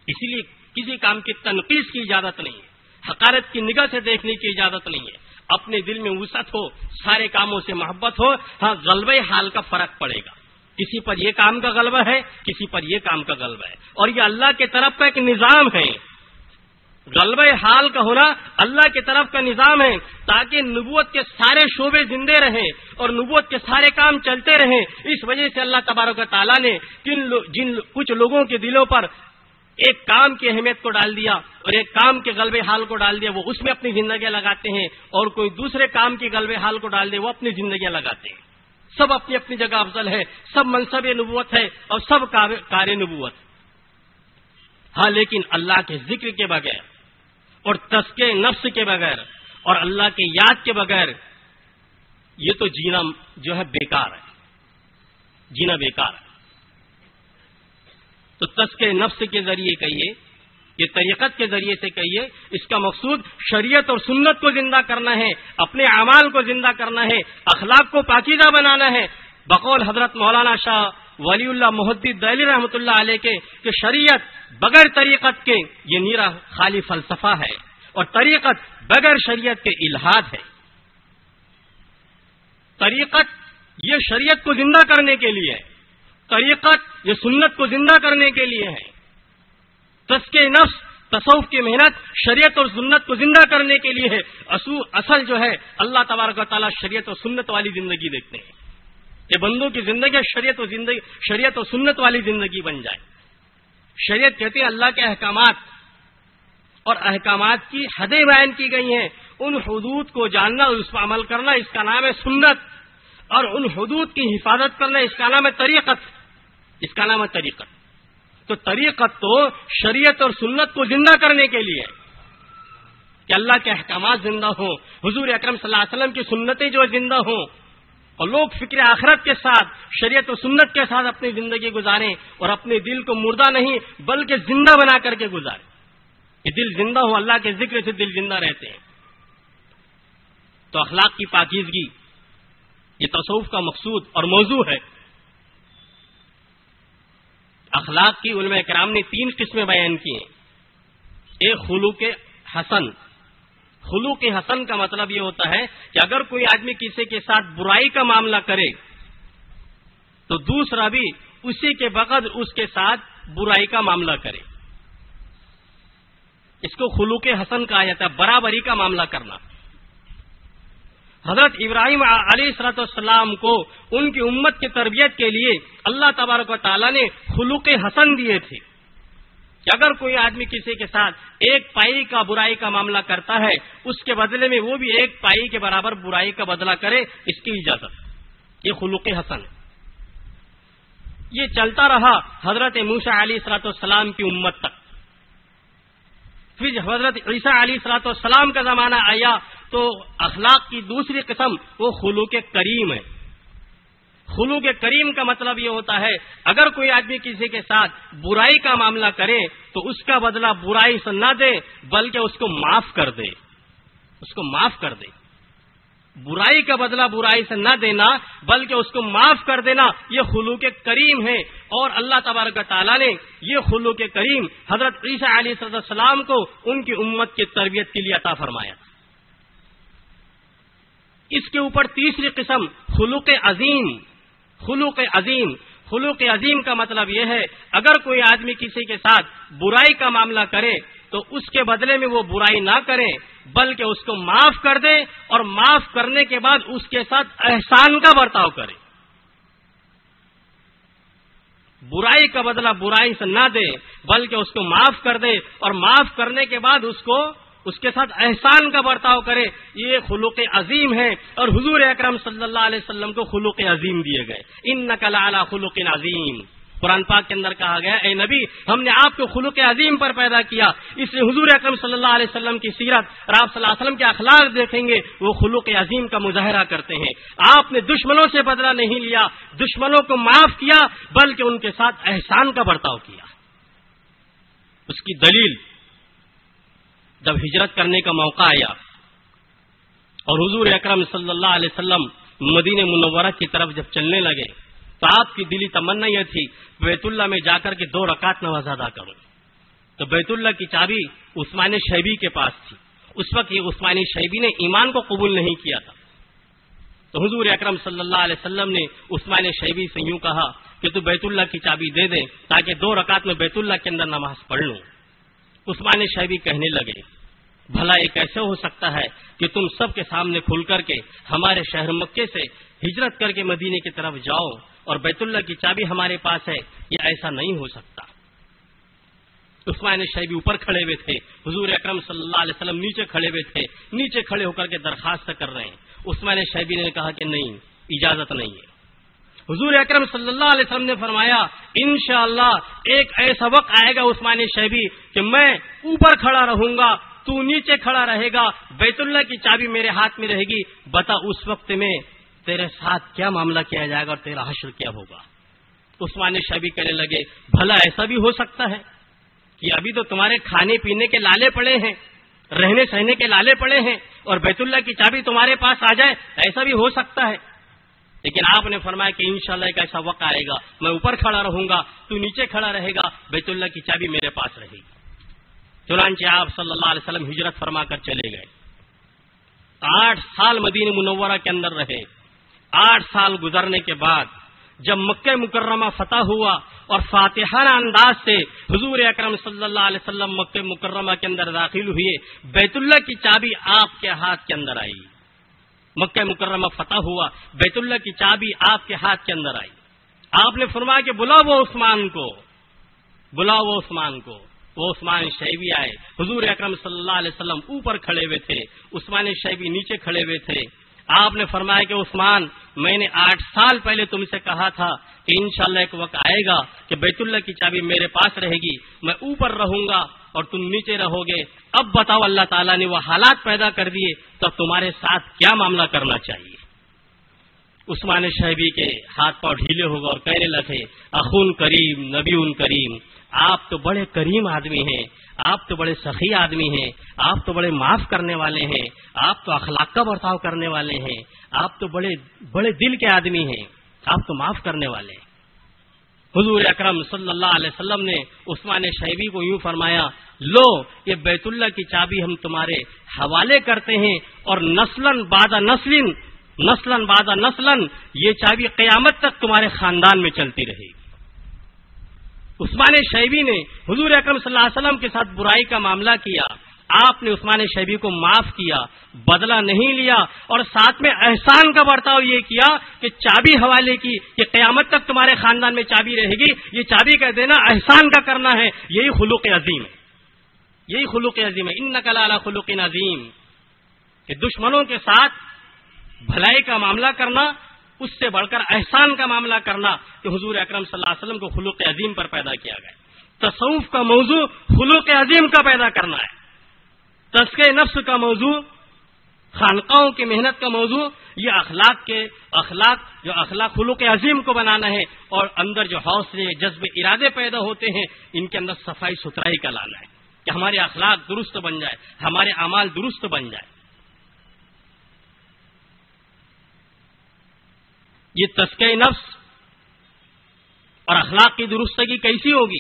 اسی لیے کسی کام کی تنقیص کی اجازت نہیں ہے، حقارت کی نگاہ سے دیکھنے کی اجازت نہیں ہے۔ اپنے دل میں وسعت ہو، سارے کاموں سے محبت ہو، ہاں غلبہ حال کا فرق پڑے گا، کسی پر یہ کام کا غلبہ ہے، کسی پر یہ کام کا غلبہ ہے، اور یہ اللہ کی طرف کا ایک نظام ہے۔ غلبہ حال کا ہونا اللہ کی طرف کا نظام ہے تاکہ نبوت کے سارے شعبے زندے رہیں اور نبوت کے سارے کام چلتے رہیں۔ اس وجہ سے اللہ تبارک و تعالیٰ نے جن کچھ لوگوں کے دلوں پر ایک کام کی اہمیت کو ڈال دیا اور ایک کام کے غلبہ حال کو ڈال دیا، وہ اس میں اپنی زندگیاں لگاتے ہیں، اور کوئی دوسرے کام کی غلبہ حال کو ڈال دے وہ اپنی زندگیاں لگاتے ہیں۔ سب اپنی اپنی جگہ افضل ہے، سب منصب نبوت ہے اور سب کار نبوت۔ ہاں لیکن اللہ کے ذکر کے بغیر اور تزکیہ نفس کے بغیر اور اللہ کے یاد کے بغیر یہ تو جینا جو ہے بیکار ہے، جینا بیکار ہے۔ تو تزکیہ نفس کے ذریعے کہیے، یہ طریقت کے ذریعے سے کہیے، اس کا مقصود شریعت اور سنت کو زندہ کرنا ہے، اپنے اعمال کو زندہ کرنا ہے، اخلاق کو پاکیزہ بنانا ہے۔ بقول حضرت مولانا شاہ ولی اللہ محدث دہلوی رحمۃ اللہ علیہ کے کہ شریعت بغیر طریقت کے یہ نیرا خالی فلسفہ ہے، اور طریقت بغیر شریعت کے الہاد ہے۔ طریقت یہ شریعت کو زندہ کرنے کے لیے ہے، طریقت یہ سنت کو زندہ کرنے کے لیے ہے۔ تزکیہ نفس تصوف کی محنت شریعت اور سنت کو زندہ کرنے کے لیے ہے. اصل جو ہے اللہ تبارک و تعالیٰ شریعت اور سنت والی زندگی دیکھتے ہیں کہ بندوں کی زندگی شریعت و سنت والی زندگی بن جائے. شریعت کہتے ہیں اللہ کے احکامات، اور احکامات کی حدیں بیان کی گئی ہیں. ان حدود کو جاننا اور اس پر عمل کرنا اس کا نام ہے سنت، اور ان حدود کی حفاظت کرنا اس کا نام ہے طریقت. تو طریقت تو شریعت اور سنت کو زندہ کرنے کے لیے کہ اللہ کے احکامات زندہ ہوں، حضور اکرم صلی اللہ علیہ وسلم کی سنتیں جو زندہ ہوں، اور لوگ فکر آخرت کے ساتھ شریعت و سنت کے ساتھ اپنی زندگی گزاریں اور اپنے دل کو مردہ نہیں بلکہ زندہ بنا کر کے گزاریں. یہ دل زندہ ہو، اللہ کے ذکر سے دل زندہ رہتے ہیں. تو اخلاق کی پاکیزگی یہ تصوف کا مقصود اور موضوع ہے. اخلاق کی علماء کرام نے 3 قسمیں بیان کی ہیں. ایک خلوق حسن. خلوق حسن کا مطلب یہ ہوتا ہے کہ اگر کوئی آدمی کسی کے ساتھ برائی کا معاملہ کرے تو دوسرا بھی اسی کے بقدر اس کے ساتھ برائی کا معاملہ کرے. اس کو خلوق حسن کہا جاتا ہے، برابری کا معاملہ کرنا. حضرت ابراہیم علیہ الصلوۃ والسلام کو ان کی امت کی تربیت کے لیے اللہ تبارک و تعالیٰ نے خلوق حسن دیے تھے کہ اگر کوئی آدمی کسی کے ساتھ ایک پائی کا برائی کا معاملہ کرتا ہے اس کے بدلے میں وہ بھی ایک پائی کے برابر برائی کا بدلہ کرے، اس کی اجازت. یہ خلوق حسن ہے. یہ چلتا رہا حضرت موسیٰ علیہ الصلوۃ والسلام کی امت تک. پھر حضرت عیسیٰ علیہ الصلوۃ والسلام کا زمانہ آیا تو اخلاق کی دوسری قسم وہ خلوق کریم ہے. خلوق کریم کا مطلب یہ ہوتا ہے اگر کوئی آدمی کسی کے ساتھ برائی کا معاملہ کرے تو اس کا بدلہ برائی سے نہ دے بلکہ اس کو معاف کر دے. برائی کا بدلہ برائی سے نہ دینا بلکہ اس کو معاف کر دینا، یہ خلوق کریم ہے. اور اللہ تبارک و تعالیٰ نے یہ خلوق کریم حضرت عیسیٰ علیہ السلام کو ان کی امت کی تربیت کے لیے عطا فرمایا. اس کے اوپر تیسری قسم خلوق عظیم. خلوق عظیم کا مطلب یہ ہے اگر کوئی آدمی کسی کے ساتھ برائی کا معاملہ کرے تو اس کے بدلے میں وہ برائی نہ کرے بلکہ اس کو معاف کر دے، اور معاف کرنے کے بعد اس کے ساتھ احسان کا برتاؤ کرے. برائی کا بدلہ برائی سے نہ دے بلکہ اس کو معاف کر دے، اور معاف کرنے کے بعد اس کے ساتھ احسان کا برتاؤ کرے. یہ خلوق عظیم ہے، اور حضور اکرم صلی اللہ علیہ وسلم کو خلوق عظیم دیے گئے. انک لعلی خلق عظیم. قرآن پاک کے اندر کہا گیا اے نبی ہم نے آپ کو خلوق عظیم پر پیدا کیا. اس لیے حضور اکرم صلی اللہ علیہ وسلم کی سیرت اور آپ صلی اللہ علیہ وسلم کے اخلاق دیکھیں گے وہ خلوق عظیم کا مظاہرہ کرتے ہیں. آپ نے دشمنوں سے بدلہ نہیں لیا، دشمنوں کو معاف کیا بلکہ ان کے ساتھ احسان کا برتاؤ کیا. اس کی دلیل جب ہجرت کرنے کا موقع آیا اور حضور اکرم صلی اللہ علیہ وسلم مدینہ منورہ کی طرف جب چلنے لگے تو آپ کی دلی تمنا یہ تھی بیت اللہ میں جا کر کے 2 رکعت نماز ادا کروں. تو بیت اللہ کی چابی عثمان شیبی کے پاس تھی. اس وقت یہ عثمان شیبی نے ایمان کو قبول نہیں کیا تھا. تو حضور اکرم صلی اللہ علیہ وسلم نے عثمان شیبی سے یوں کہا کہ تو بیت اللہ کی چابی دے دے تاکہ 2 رکعت میں بیت اللہ کے اندر نماز پڑھ لوں. عثمان شیبی کہنے لگے بھلا یہ کیسے ہو سکتا ہے کہ تم سب کے سامنے کھل کر کے ہمارے شہر مکے سے ہجرت کر کے مدینے کی طرف جاؤ اور بیت اللہ کی چابی ہمارے پاس ہے؟ یہ ایسا نہیں ہو سکتا. عثمان شیبی اوپر کھڑے ہوئے تھے، حضور اکرم صلی اللہ علیہ وسلم نیچے کھڑے ہوئے تھے، نیچے کھڑے ہو کر کے درخواست کر رہے ہیں. عثمان شیبی نے کہا کہ نہیں، اجازت نہیں ہے. حضور اکرم صلی اللہ علیہ وسلم نے فرمایا انشاءاللہ ایک ایسا وقت آئے گا عثمان شیبی کہ میں اوپر کھڑا رہوں گا، تو نیچے کھڑا رہے گا، بیت اللہ کی چابی میرے ہاتھ میں رہے گی. بتا اس وقت میں تیرے ساتھ کیا معاملہ کیا جائے گا اور تیرا حشر کیا ہوگا؟ عثمان شیبی کہنے لگے بھلا ایسا بھی ہو سکتا ہے کہ ابھی تو تمہارے کھانے پینے کے لالے پڑے ہیں، رہنے سہنے کے لالے پڑے ہیں، اور بیت اللہ کی چابی تمہارے پاس آ جائے؟ ایسا بھی ہو سکتا ہے. لیکن آپ نے فرمایا کہ انشاءاللہ ایک ایسا وقت آئے گا میں اوپر کھڑا رہوں گا، تو نیچے کھڑا رہے گا، بیت اللہ کی چابی میرے پاس رہے گی. چنانچہ آپ صلی اللہ علیہ وسلم ہجرت فرما کر چلے گئے. 8 سال مدینہ منورہ کے اندر رہے. 8 سال گزرنے کے بعد جب مکہ مکرمہ فتح ہوا اور فاتحانہ انداز سے حضور اکرم صلی اللہ علیہ وسلم مکہ مکرمہ کے اندر داخل ہوئے، بیت اللہ کی چابی آپ کے ہاتھ کے اندر آئی. مکہ مکرمہ فتح ہوا، بیت اللہ کی چابی آپ کے ہاتھ کے اندر آئی. آپ نے فرمایا کہ بلاؤ وہ عثمان کو، بلاؤ وہ عثمان کو. وہ عثمان شیبی آئے. حضور اکرم صلی اللہ علیہ وسلم اوپر کھڑے ہوئے تھے، عثمان شیبی نیچے کھڑے ہوئے تھے. آپ نے فرمایا کہ عثمان، میں نے 8 سال پہلے تم سے کہا تھا کہ انشاءاللہ ایک وقت آئے گا کہ بیت اللہ کی چابی میرے پاس رہے گی، میں اوپر رہوں گا اور تم نیچے رہو گے. اب بتاؤ اللہ تعالیٰ نے وہ حالات پیدا کر دیے تو اب تمہارے ساتھ کیا معاملہ کرنا چاہیے. عثمان شیبی کے ہاتھ پاؤں ڈھیلے ہو گئے اور کہنے لگے، اخون کریم نبی کریم، آپ تو بڑے کریم آدمی ہیں، آپ تو بڑے سخی آدمی ہیں، آپ تو بڑے معاف کرنے والے ہیں، آپ تو اخلاق کا برتاؤ کرنے والے ہیں، آپ تو بڑے دل کے آدمی ہیں، آپ تو معاف کرنے والے ہیں. حضور اکرم صلی اللہ علیہ وسلم نے عثمان شیبی کو یوں فرمایا، لو یہ بیت اللہ کی چابی ہم تمہارے حوالے کرتے ہیں اور نسلاً بعد نسلاً یہ چابی قیامت تک تمہارے خاندان میں چلتی رہے گی. عثمان شیبی نے حضور اکرم صلی اللہ علیہ وسلم کے ساتھ برائی کا معاملہ کیا، آپ نے عثمان شیبی کو معاف کیا، بدلہ نہیں لیا، اور ساتھ میں احسان کا برتاؤ یہ کیا کہ چابی حوالے کی کہ قیامت تک تمہارے خاندان میں چابی رہے گی. یہ چابی کا دینا احسان کا کرنا ہے. یہی خلق عظیم ہے، یہی خلق عظیم ہے. انک لعلی خلق عظیم، کہ دشمنوں کے ساتھ بھلائی کا معاملہ کرنا، اس سے بڑھ کر احسان کا معاملہ کرنا، کہ حضور اکرم صلی اللہ علیہ وسلم کو خلق عظیم پر پیدا کیا گیا. تصوف کا موضوع خلق عظیم کا پیدا کرنا ہے. تزکیہ نفس کا موضوع، خانقاہوں کی محنت کا موضوع، یہ اخلاق خلق عظیم کو بنانا ہے، اور اندر جو حوصلے جذبے ارادے پیدا ہوتے ہیں ان کے اندر صفائی ستھرائی کا لانا ہے کہ ہمارے اخلاق درست بن جائے، ہمارے اعمال درست بن جائے. یہ تزکیہ نفس اور اخلاق کی درستگی کیسی ہوگی؟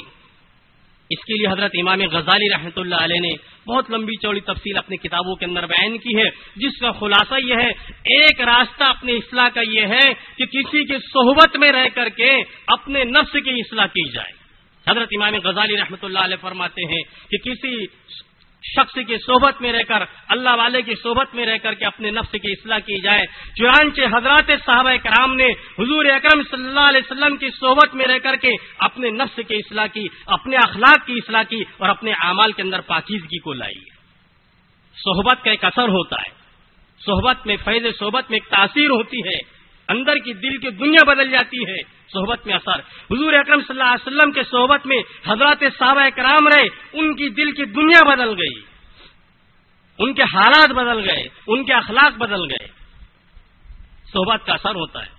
اس کے لیے حضرت امام غزالی رحمۃ اللہ علیہ نے بہت لمبی چوڑی تفصیل اپنی کتابوں کے اندر بیان کی ہے، جس کا خلاصہ یہ ہے، ایک راستہ اپنے اصلاح کا یہ ہے کہ کسی کی صحبت میں رہ کر کے اپنے نفس کی اصلاح کی جائے. حضرت امام غزالی رحمۃ اللہ علیہ فرماتے ہیں کہ کسی شخص کی صحبت میں رہ کر، اللہ والے کی صحبت میں رہ کر کے اپنے نفس کی اصلاح کی جائے. چنانچہ حضرات صحابہ کرام نے حضور اکرم صلی اللہ علیہ وسلم کی صحبت میں رہ کر کے اپنے نفس کی اصلاح کی، اپنے اخلاق کی اصلاح کی اور اپنے اعمال کے اندر پاکیزگی کو لائی. صحبت کا ایک اثر ہوتا ہے، صحبت میں، فیض صحبت میں ایک تاثیر ہوتی ہے، اندر کی دل کی دنیا بدل جاتی ہے. صحبت میں اثر، حضور اکرم صلی اللہ علیہ وسلم کے صحبت میں حضرات صحابہ کرام رہے، ان کی دل کی دنیا بدل گئی، ان کے حالات بدل گئے، ان کے اخلاق بدل گئے. صحبت کا اثر ہوتا ہے.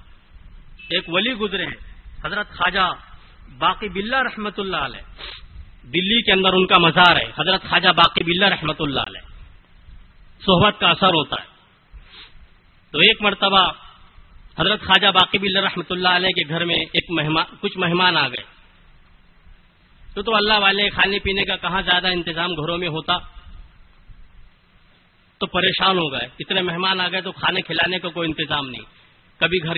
ایک ولی گزرے ہیں حضرت خواجہ باقی باللہ رحمۃ اللہ علیہ، دلی کے اندر ان کا مزار ہے. حضرت خواجہ باقی باللہ رحمۃ اللہ علیہ. صحبت کا اثر ہوتا ہے. تو ایک مرتبہ حضرت خواجہ باقی باللہ رحمۃ اللہ علیہ کے گھر میں کچھ مہمان آ گئے. تو اللہ والے کھانے پینے کا کہاں زیادہ انتظام گھروں میں ہوتا، تو پریشان ہو گئے. اتنے مہمان آ گئے تو کھانے کھلانے کا کوئی انتظام نہیں. کبھی گھر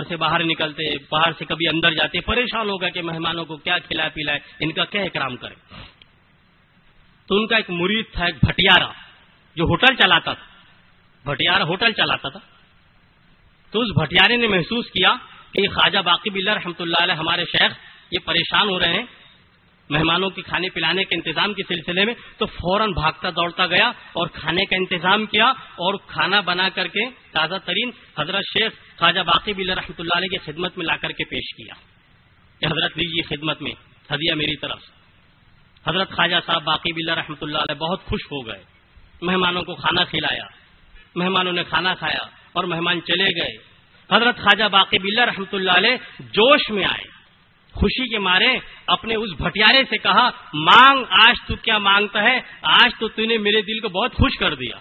سے باہر نکلتے، باہر سے کبھی اندر جاتے. پریشان ہو گئے کہ مہمانوں کو کیا کھلائے پلائے، ان کا کیا اکرام کرے. تو ان کا ایک مرید تھا، ایک بھٹیارا، جو ہوٹل چلاتا تھا. بھٹیارا ہوٹل چلاتا تھا. تو اس بھٹیارے نے محسوس کیا کہ یہ خواجہ باقی باللہ رحمۃ اللہ علیہ ہمارے شیخ یہ پریشان ہو رہے ہیں مہمانوں کے کھانے پلانے کے انتظام کے سلسلے میں. تو فوراً بھاگتا دوڑتا گیا اور کھانے کا انتظام کیا اور کھانا بنا کر کے تازہ ترین حضرت شیخ خواجہ باقی باللہ رحمۃ اللہ علیہ کی خدمت میں لا کر کے پیش کیا کہ حضرت لیجیے خدمت میں ہدیہ میری طرف سے. حضرت خواجہ صاحب باقی باللہ رحمۃ اللہ علیہ بہت خوش ہو گئے. مہمانوں کو کھانا کھلایا، مہمانوں نے کھانا کھایا اور مہمان چلے گئے. حضرت خواجہ باقی باللہ رحمۃ اللہ علیہ جوش میں آئے، خوشی کے مارے اپنے اس بھٹیارے سے کہا، مانگ، آج تو کیا مانگتا ہے؟ آج تو نے میرے دل کو بہت خوش کر دیا،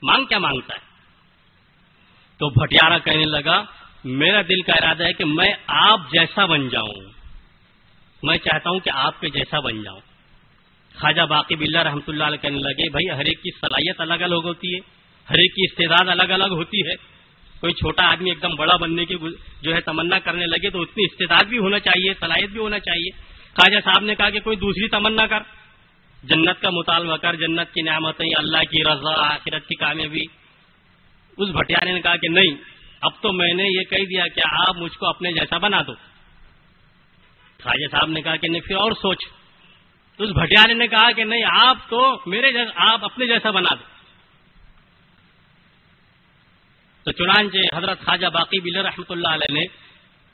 مانگ کیا مانگتا ہے؟ تو بھٹیارا کہنے لگا، میرا دل کا ارادہ ہے کہ میں آپ جیسا بن جاؤں، میں چاہتا ہوں کہ آپ کے جیسا بن جاؤں. خواجہ باقی باللہ رحمۃ اللہ علیہ کہنے لگے، بھائی ہر ایک کی صلاحیت الگ الگ ہوتی ہے، ہر ایک کی استعداد الگ الگ ہوتی ہے. کوئی چھوٹا آدمی ایک دم بڑا بننے کی جو ہے تمنا کرنے لگے تو اتنی استعداد بھی ہونا چاہیے، صلاحیت بھی ہونا چاہیے. خواجہ صاحب نے کہا کہ کوئی دوسری تمنا کر، جنت کا مطالبہ کر، جنت کی نعمتیں، اللہ کی رضا، آخرت کی کامیابی. اس بھٹیارے نے کہا کہ نہیں، اب تو میں نے یہ کہہ دیا کہ آپ مجھ کو اپنے جیسا بنا دو. خواجہ صاحب نے کہا کہ نہیں، پھر اور سوچ. اس بھٹیارے نے کہا کہ نہیں، آپ تو میرے جیسا، آپ اپنے جیسا بنا دو. تو چنانچہ حضرت خواجہ باقی بلّہ رحمۃ اللہ علیہ نے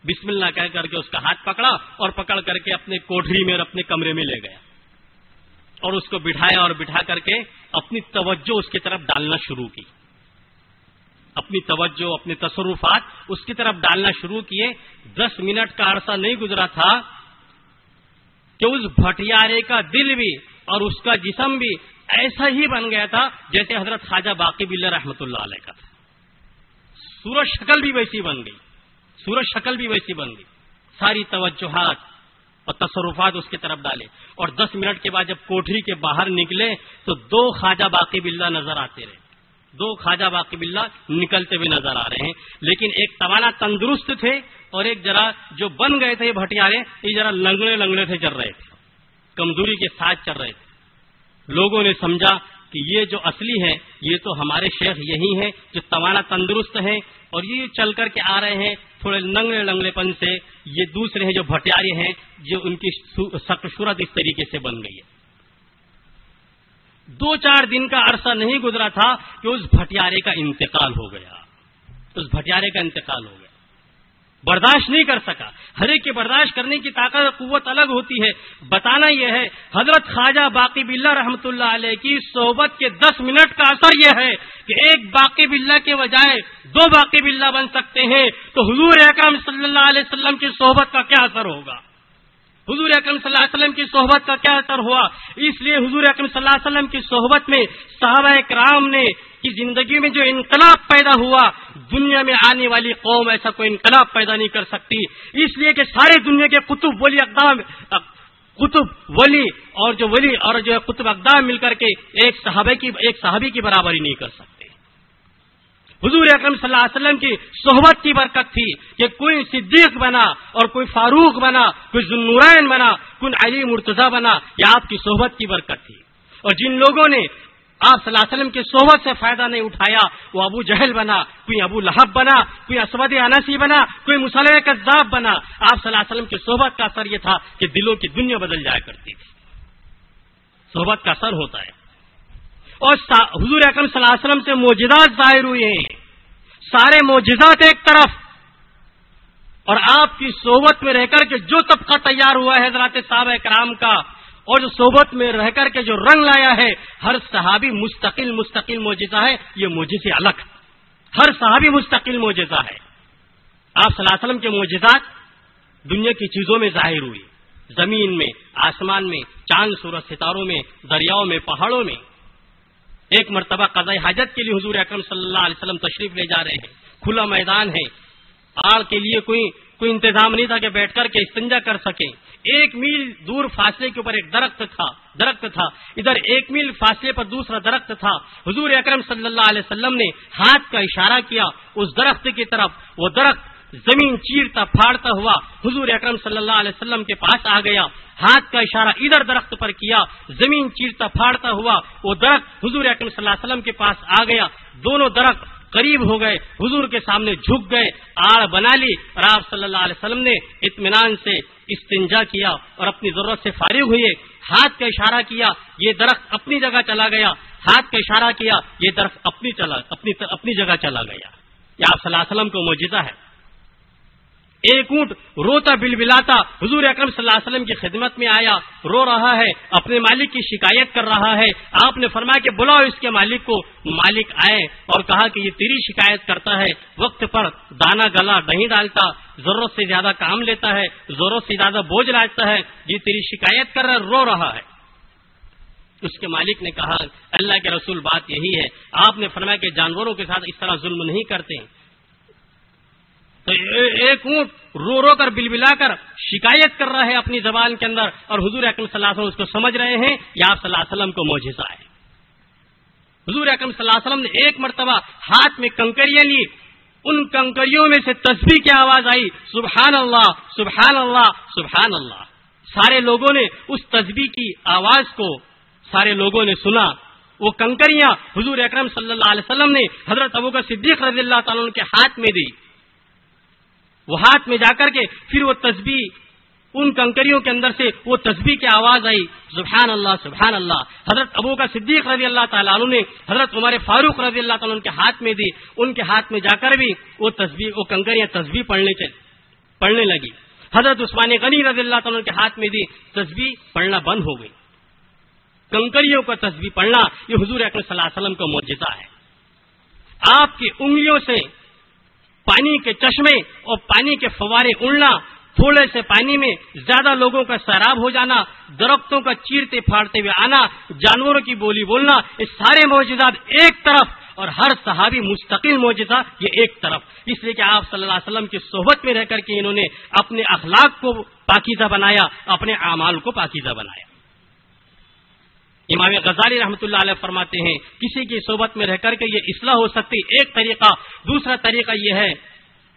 بسم اللہ کہہ کر کے اس کا ہاتھ پکڑا اور پکڑ کر کے اپنے کوٹری میں اور اپنے کمرے میں لے گیا اور اس کو بٹھایا اور بٹھا کر کے اپنی توجہ اس کی طرف ڈالنا شروع کی. اپنی توجہ، اپنے تصرفات اس کی طرف ڈالنا شروع کیے. 10 منٹ کا عرصہ نہیں گزرا تھا کہ اس بھٹیارے کا دل بھی اور اس کا جسم بھی ایسا ہی بن گیا تھا جیسے حضرت خواجہ باقی بلّہ رحمۃ اللہ علیہ کا تھا. صورت شکل بھی ویسی بن گئی، صورت شکل بھی ویسی بن گئی. ساری توجہات اور تصرفات اس کی طرف ڈالے. اور 10 منٹ کے بعد جب کوٹری کے باہر نکلے تو 2 خواجہ باقی بلّہ نظر آتے رہے. 2 خواجہ باقی بلّہ نکلتے ہوئے نظر آ رہے ہیں، لیکن ایک توانا تندرست تھے اور ایک ذرا جو بن گئے تھے یہ بھٹیارے، یہ ذرا لنگڑے تھے، چل رہے تھے، کمزوری کے ساتھ چل رہے تھے. لوگوں نے سمجھا کہ یہ جو اصلی ہے یہ تو ہمارے شیخ یہی ہیں جو توانا تندرست ہیں، اور یہ چل کر کے آ رہے ہیں تھوڑے لنگڑے پن سے. یہ دوسرے ہیں جو بھٹیارے ہیں، جو ان کی صورت اس طریقے سے بن گئی ہے. 2-4 دن کا عرصہ نہیں گزرا تھا کہ اس بھٹیارے کا انتقال ہو گیا. اس بھٹیارے کا انتقال ہو گیا. برداشت نہیں کر سکا. ہر ایک کے برداشت کرنے کی طاقت اور قوت الگ ہوتی ہے. بتانا یہ ہے حضرت خواجہ باقی بلّہ رحمۃ اللہ علیہ کی صحبت کے 10 منٹ کا اثر یہ ہے کہ ایک باقی بلّہ کے بجائے 2 باقی بلّہ بن سکتے ہیں. تو حضور اکرم صلی اللہ علیہ وسلم کی صحبت کا کیا اثر ہوگا؟ حضور اکرم صلی اللہ علیہ وسلم کی صحبت کا کیا اثر ہوا؟ اس لیے حضور اکرم صلی اللہ علیہ وسلم کی صحبت میں صحابہ کرام نے کی زندگی میں جو انقلاب پیدا ہوا، دنیا میں آنے والی قوم ایسا کوئی انقلاب پیدا نہیں کر سکتی. اس لیے کہ سارے دنیا کے قطب ولی اقدام، قطب ولی اور جو قطب اقدام مل کر کے ایک صحابی کی برابری نہیں کر سکتے. حضور اکرم صلی اللہ علیہ وسلم کی صحبت کی برکت تھی کہ کوئی صدیق بنا اور کوئی فاروق بنا، کوئی ذوالنورین بنا، کوئی علی مرتضیٰ بنا. یہ آپ کی صحبت کی برکت تھی. اور جن لوگوں نے آپ صلی اللہ علیہ وسلم کی صحبت سے فائدہ نہیں اٹھایا وہ ابو جہل بنا، کوئی ابو لہب بنا، کوئی اسود انسی بنا، کوئی مسلح کذاب بنا. آپ صلی اللہ علیہ وسلم کی صحبت کا اثر یہ تھا کہ دلوں کی دنیا بدل جایا کرتی تھی. صحبت کا اثر ہوتا ہے. اور حضور اکرم صلی اللہ علیہ وسلم سے معجزات ظاہر ہوئے ہیں. سارے معجزات ایک طرف، اور آپ کی صحبت میں رہ کر کے جو طبقہ تیار ہوا ہے حضرات صحابہ کرام کا، اور جو صحبت میں رہ کر کے جو رنگ لایا ہے، ہر صحابی مستقل معجزہ ہے. یہ معجزے الگ، ہر صحابی مستقل معجزہ ہے. آپ صلی اللہ علیہ وسلم کے معجزات دنیا کی چیزوں میں ظاہر ہوئی، زمین میں، آسمان میں، چاند سورج ستاروں میں، دریاؤں میں، پہاڑوں میں. ایک مرتبہ قضاء حاجت کے لیے حضور اکرم صلی اللہ علیہ وسلم تشریف لے جا رہے ہیں. کھلا میدان ہے، آڑ کے لیے کوئی انتظام نہیں تھا کہ بیٹھ کر کے استنجا کر سکیں. 1 میل دور فاصلے کے اوپر ایک درخت تھا. ادھر 1 میل فاصلے پر دوسرا درخت تھا. حضور اکرم صلی اللہ علیہ وسلم نے ہاتھ کا اشارہ کیا اس درخت کی طرف. وہ درخت زمین چیرتا پھاڑتا ہوا حضور اکرم صلی اللہ علیہ وسلم کے پاس آ گیا. ہاتھ کا اشارہ ادھر درخت پر کیا، زمین چیرتا پھاڑتا ہوا وہ درخت حضور اکرم صلی اللہ علیہ وسلم کے پاس آ گیا. دونوں درخت قریب ہو گئے، حضور کے سامنے جھک گئے، آڑ بنا لی، اور آپ صلی اللہ علیہ وسلم نے اطمینان سے استنجا کیا اور اپنی ضرورت سے فارغ ہوئے. ہاتھ کا اشارہ کیا، یہ درخت اپنی جگہ چلا گیا. ہاتھ کا اشارہ کیا، یہ درخت اپنی جگہ چلا گیا. یہ آپ صلی اللہ علیہ وسلم کو معجزہ ہے. ایک اونٹ روتا بلبلاتا حضور اکرم صلی اللہ علیہ وسلم کی خدمت میں آیا، رو رہا ہے، اپنے مالک کی شکایت کر رہا ہے. آپ نے فرمایا کہ بلاؤ اس کے مالک کو. مالک آئے اور کہا کہ یہ تیری شکایت کرتا ہے، وقت پر دانا گلا نہیں ڈالتا، ضرورت سے زیادہ کام لیتا ہے، ضرورت سے زیادہ بوجھ لاتا ہے، یہ تیری شکایت کر رہا ہے، رو رہا ہے. اس کے مالک نے کہا اللہ کے رسول بات یہی ہے، آپ نے فرمایا کہ جانوروں کے ساتھ اس طرح ظلم نہیں کرتے. تو ایک اونٹ رو رو کر بلبلا کر شکایت کر رہا ہے اپنی زبان کے اندر، اور حضور اکرم صلی اللہ علیہ وسلم اس کو سمجھ رہے ہیں. یہ آپ صلی اللہ علیہ وسلم کو معجزہ ہے. حضور اکرم صلی اللہ علیہ وسلم نے ایک مرتبہ ہاتھ میں کنکریاں لی، ان کنکریوں میں سے تسبیح کی آواز آئی، سبحان اللہ سبحان اللہ سبحان اللہ۔ سارے لوگوں نے اس تسبیح کی آواز کو سارے لوگوں نے سنا۔ وہ کنکریاں حضور اکرم صلی اللہ علیہ وسلم نے حضرت ابوبکر صدیق رضی اللہ تعالیٰ عنہ کے ہاتھ میں دی۔ وہ ہاتھ میں جا کر کے پھر وہ تسبیح، ان کنکریوں کے اندر سے وہ تسبیح کی آواز آئی، سبحان اللہ سبحان اللہ۔ حضرت ابوبکر صدیق رضی اللہ تعالیٰ عنہ نے حضرت عمر فاروق رضی اللہ تعالیٰ عنہ کے ہاتھ میں دی۔ ان کے ہاتھ میں جا کر بھی وہ تسبیح، وہ کنکریاں تسبیح پڑھنے لگی۔ حضرت عثمان غنی رضی اللہ تعالیٰ عنہ کے ہاتھ میں دی، تسبیح پڑھنا بند ہو گئی۔ کنکریوں کا تسبیح پڑھنا یہ حضور اکرم صلی اللہ علیہ وسلم کا معجزہ ہے۔ آپ کی انگلیوں سے پانی کے چشمے اور پانی کے فوارے اڑنا، تھوڑے سے پانی میں زیادہ لوگوں کا سیراب ہو جانا، درختوں کا چیرتے پھاڑتے ہوئے آنا، جانوروں کی بولی بولنا، یہ سارے معجزات ایک طرف اور ہر صحابی مستقل معجزہ یہ ایک طرف۔ اس لیے کہ آپ صلی اللہ علیہ وسلم کی صحبت میں رہ کر کے انہوں نے اپنے اخلاق کو پاکیزہ بنایا، اپنے اعمال کو پاکیزہ بنایا۔ امام غزالی رحمۃ اللہ علیہ فرماتے ہیں کسی کی صحبت میں رہ کر کے یہ اصلاح ہو سکتی ایک طریقہ۔ دوسرا طریقہ یہ ہے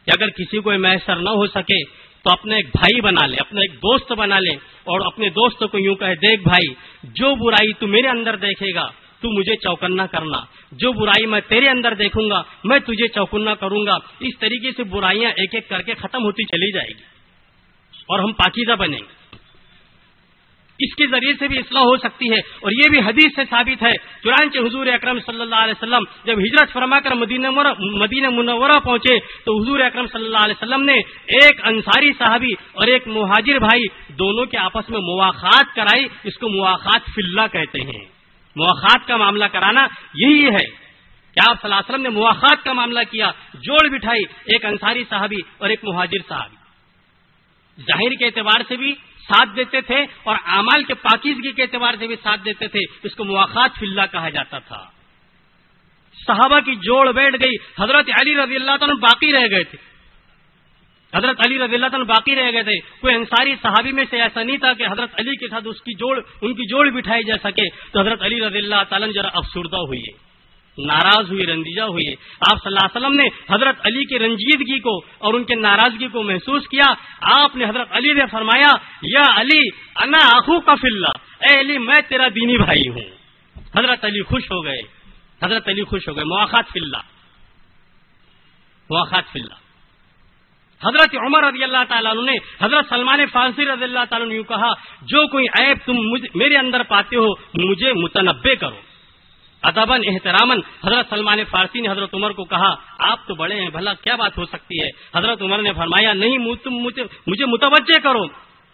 کہ اگر کسی کو میسر نہ ہو سکے تو اپنا ایک بھائی بنا لے، اپنا ایک دوست بنا لے، اور اپنے دوست کو یوں کہے، دیکھ بھائی، جو برائی تو میرے اندر دیکھے گا تو مجھے چوکنا کرنا، جو برائی میں تیرے اندر دیکھوں گا میں تجھے چوکنا کروں گا۔ اس طریقے سے برائیاں ایک ایک کر کے ختم ہوتی چلی جائے گی اور ہم پاکیزہ بنیں گے۔ اس کے ذریعے سے بھی اصلاح ہو سکتی ہے، اور یہ بھی حدیث سے ثابت ہے۔ چنانچہ حضور اکرم صلی اللہ علیہ وسلم جب ہجرت فرما کر مدینہ منورہ پہنچے تو حضور اکرم صلی اللہ علیہ وسلم نے ایک انصاری صحابی اور ایک مہاجر بھائی دونوں کے آپس میں مواخات کرائی۔ اس کو مواخات فی اللہ کہتے ہیں۔ مواخات کا معاملہ کرانا یہی ہے کہ آپ صلی اللہ علیہ وسلم نے مواخات کا معاملہ کیا، جوڑ بٹھائی ایک انصاری صحابی اور ایک مہاجر صحابی۔ ظاہر کے اعتبار سے بھی ساتھ دیتے تھے اور اعمال کے پاکیزگی کے اعتبار سے بھی ساتھ دیتے تھے، اس کو مواخات فی اللہ کہا جاتا تھا۔ صحابہ کی جوڑ بیٹھ گئی۔ حضرت علی رضی اللہ تعالیٰ باقی رہ گئے تھے، حضرت علی رضی اللہ تعالیٰ باقی رہ گئے تھے۔ کوئی انصاری صحابی میں سے ایسا نہیں تھا کہ حضرت علی کے ساتھ ان کی جوڑ بٹھائی جا سکے۔ تو حضرت علی رضی اللہ تعالیٰ ذرا افسردہ ہوئے، ناراض ہوئے، رنجیدہ ہوئے۔ آپ صلی اللہ علیہ وسلم نے حضرت علی کی رنجیدگی کو اور ان کے ناراضگی کو محسوس کیا۔ آپ نے حضرت علی سے فرمایا، یا علی انا اخوک فی اللہ، اے علی میں تیرا دینی بھائی ہوں۔ حضرت علی خوش ہو گئے، حضرت علی خوش ہو گئے۔ مواخات فی اللہ، مواخات فی اللہ۔ حضرت عمر رضی اللہ تعالیٰ عنہ نے حضرت سلمان فارسی رضی اللہ تعالیٰ عنہ کہا، جو کوئی عیب تم میرے اندر پاتے ہو مجھے متنبع کرو۔ ادباً احتراماً حضرت سلمان فارسی نے حضرت عمر کو کہا، آپ تو بڑے ہیں، بھلا کیا بات ہو سکتی ہے؟ حضرت عمر نے فرمایا، نہیں، تم مجھے متوجہ کرو،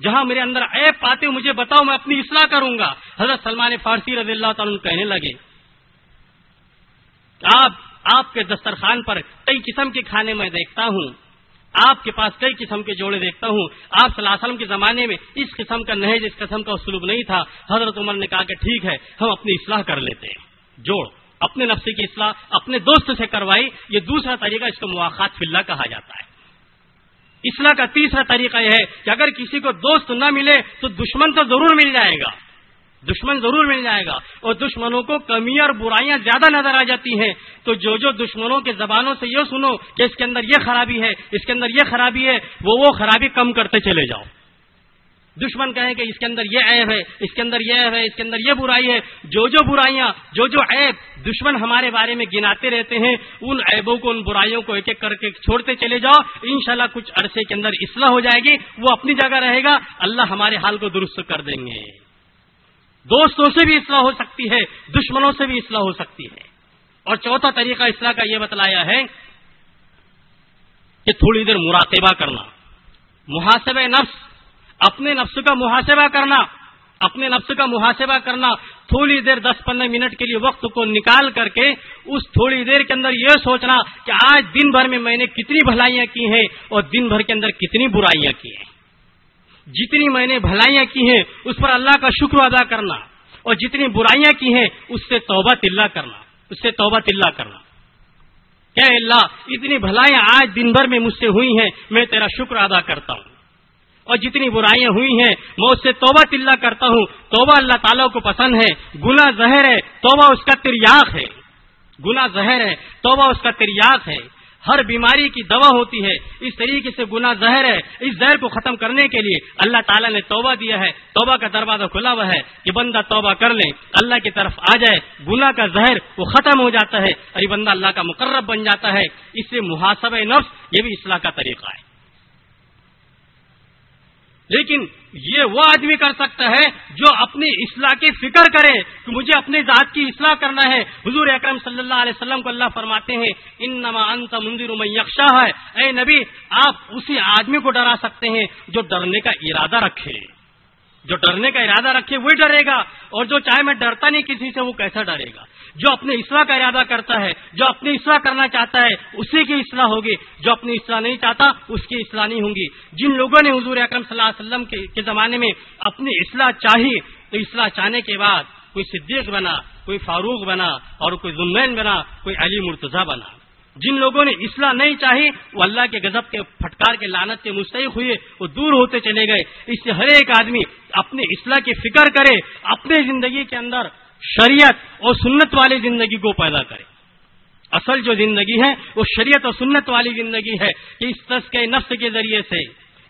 جہاں میرے اندر عیب پاتے ہو مجھے بتاؤ، میں اپنی اصلاح کروں گا۔ حضرت سلمان فارسی رضی اللہ تعالیٰ عنہ کہنے لگے، آپ کے دسترخوان پر کئی قسم کے کھانے میں دیکھتا ہوں، آپ کے پاس کئی قسم کے جوڑے دیکھتا ہوں۔ آپ صلی اللہ علیہ وسلم کے زمانے میں اس قسم کا نہج، اس قسم کا اسلوب نہیں تھا۔ حضرت عمر نے کہا کہ ٹھیک ہے، ہم اپنی اصلاح کر لیتے ہیں۔ جوڑ اپنے نفس کی اصلاح اپنے دوست سے کروائی، یہ دوسرا طریقہ، اس کو مواخات فی اللہ کہا جاتا ہے۔ اصلاح کا تیسرا طریقہ یہ ہے کہ اگر کسی کو دوست نہ ملے تو دشمن تو ضرور مل جائے گا، دشمن ضرور مل جائے گا، اور دشمنوں کو کمیاں اور برائیاں زیادہ نظر آ جاتی ہیں، تو جو دشمنوں کے زبانوں سے یہ سنو کہ اس کے اندر یہ خرابی ہے، اس کے اندر یہ خرابی ہے، وہ خرابی کم کرتے چلے جاؤ۔ دشمن کہیں کہ اس کے اندر یہ عیب ہے، اس کے اندر یہ عیب ہے، اس کے اندر یہ برائی ہے، جو برائیاں، جو عیب دشمن ہمارے بارے میں گناتے رہتے ہیں، ان عیبوں کو، ان برائیوں کو ایک ایک کر کے چھوڑتے چلے جاؤ۔ انشاءاللہ کچھ عرصے کے اندر اصلاح ہو جائے گی، وہ اپنی جگہ رہے گا، اللہ ہمارے حال کو درست کر دیں گے۔ دوستوں سے بھی اصلاح ہو سکتی ہے، دشمنوں سے بھی اصلاح ہو سکتی ہے۔ اور چوتھا طریقہ اصلاح کا یہ بتلایا ہے کہ تھوڑی دیر مراقبہ کرنا، محاسبہ نفس، اپنے نفس کا محاسبہ کرنا، اپنے نفس کا محاسبہ کرنا، تھوڑی دیر 10-15 منٹ کے لیے وقت کو نکال کر کے اس تھوڑی دیر کے اندر یہ سوچنا کہ آج دن بھر میں نے کتنی بھلائیاں کی ہیں اور دن بھر کے اندر کتنی برائیاں کی ہیں۔ جتنی میں نے بھلائیاں کی ہیں اس پر اللہ کا شکر ادا کرنا، اور جتنی برائیاں کی ہیں اس سے توبہ اللہ کرنا، اس سے توبہ اللہ کرنا کہ اللہ اتنی بھلائیاں آج دن بھر میں مجھ سے ہوئی ہیں، میں تیرا شکر ادا کرتا ہوں، اور جتنی برائیاں ہوئی ہیں میں اس سے توبہ اللہ کرتا ہوں۔ توبہ اللہ تعالیٰ کو پسند ہے، گناہ زہر ہے، توبہ اس کا تریاق ہے، گناہ زہر ہے، توبہ اس کا تریاق ہے۔ ہر بیماری کی دوا ہوتی ہے. اس طریقے سے گناہ زہر ہے. اس زہر کو ختم کرنے کے لیے اللہ تعالیٰ نے توبہ دیا ہے. توبہ کا دروازہ کھلا ہوا ہے کہ بندہ توبہ کر لے, اللہ کی طرف آ جائے, گناہ کا زہر وہ ختم ہو جاتا ہے اور یہ بندہ اللہ کا مقرب بن جاتا ہے. اس سے محاسبہ نفس یہ بھی اصلاح کا طریقہ ہے. لیکن یہ وہ آدمی کر سکتا ہے جو اپنی اصلاح کی فکر کرے کہ مجھے اپنے ذات کی اصلاح کرنا ہے. حضور اکرم صلی اللہ علیہ وسلم کو اللہ فرماتے ہیں انما انت منذر من یخشا ہے. اے نبی, آپ اسی آدمی کو ڈرا سکتے ہیں جو ڈرنے کا ارادہ رکھے. جو ڈرنے کا ارادہ رکھے وہی ڈرے گا, اور جو چاہے میں ڈرتا نہیں کسی سے وہ کیسا ڈرے گا. جو اپنے اصلاح کا ارادہ کرتا ہے, جو اپنی اصلاح کرنا چاہتا ہے اسی کی اصلاح ہوگی. جو اپنی اصلاح نہیں چاہتا اس کی اصلاح نہیں ہوگی. جن لوگوں نے حضور اکرم صلی اللہ علیہ وسلم کے زمانے میں اپنی اصلاح چاہی تو اصلاح چاہنے کے بعد کوئی صدیق بنا, کوئی فاروق بنا, اور کوئی ذوالنورین بنا, کوئی علی مرتضیٰ بنا. جن لوگوں نے اصلاح نہیں چاہی وہ اللہ کے غضب کے پھٹکار کے لعنت کے مستحق ہوئے, وہ دور ہوتے چلے گئے. اس سے ہر ایک آدمی اپنی اصلاح کی فکر کرے, اپنے زندگی کے اندر شریعت اور سنت والی زندگی کو پیدا کرے. اصل جو زندگی ہے وہ شریعت اور سنت والی زندگی ہے کہ اس تزکیہ نفس کے ذریعے سے,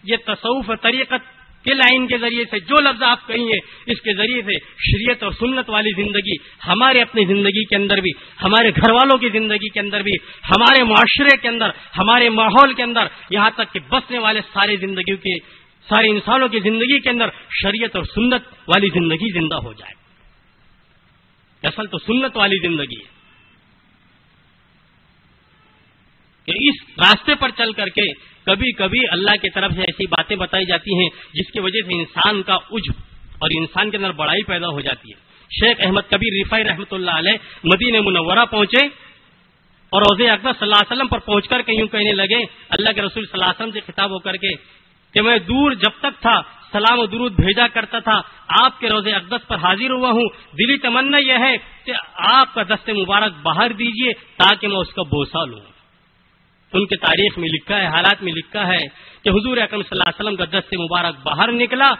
یہ تصوف طریقت کے لائن کے ذریعے سے جو لفظ آپ کہیں گے اس کے ذریعے سے شریعت اور سنت والی زندگی ہمارے اپنی زندگی کے اندر بھی, ہمارے گھر والوں کی زندگی کے اندر بھی, ہمارے معاشرے کے اندر, ہمارے ماحول کے اندر, یہاں تک کہ بسنے والے سارے انسانوں کی زندگی کے اندر شریعت اور سنت والی زندگی زندہ ہو جائے. اصل تو سنت والی زندگی ہے کہ اس راستے پر چل کر کے کبھی کبھی اللہ کی طرف سے ایسی باتیں بتائی جاتی ہیں جس کی وجہ سے انسان کا عجب اور انسان کے اندر بڑائی پیدا ہو جاتی ہے. شیخ احمد کبیر رفاعی رحمۃ اللہ علیہ مدینہ منورہ پہنچے اور روضہ اقدس صلی اللہ علیہ وسلم پر پہنچ کر کے یوں کہنے لگے, اللہ کے رسول صلی اللہ علیہ وسلم سے خطاب ہو کر کے, کہ میں دور جب تک تھا سلام و درود بھیجا کرتا تھا, آپ کے روضہ اقدس پر حاضر ہوا ہوں. دلی تمنا یہ ہے کہ آپ کا دست مبارک باہر دیجئے تاکہ میں اس کا بوسہ لوں. ان کے تاریخ میں لکھا ہے, حالات میں لکھا ہے کہ حضور اکرم صلی اللہ علیہ وسلم کا دست مبارک باہر نکلا.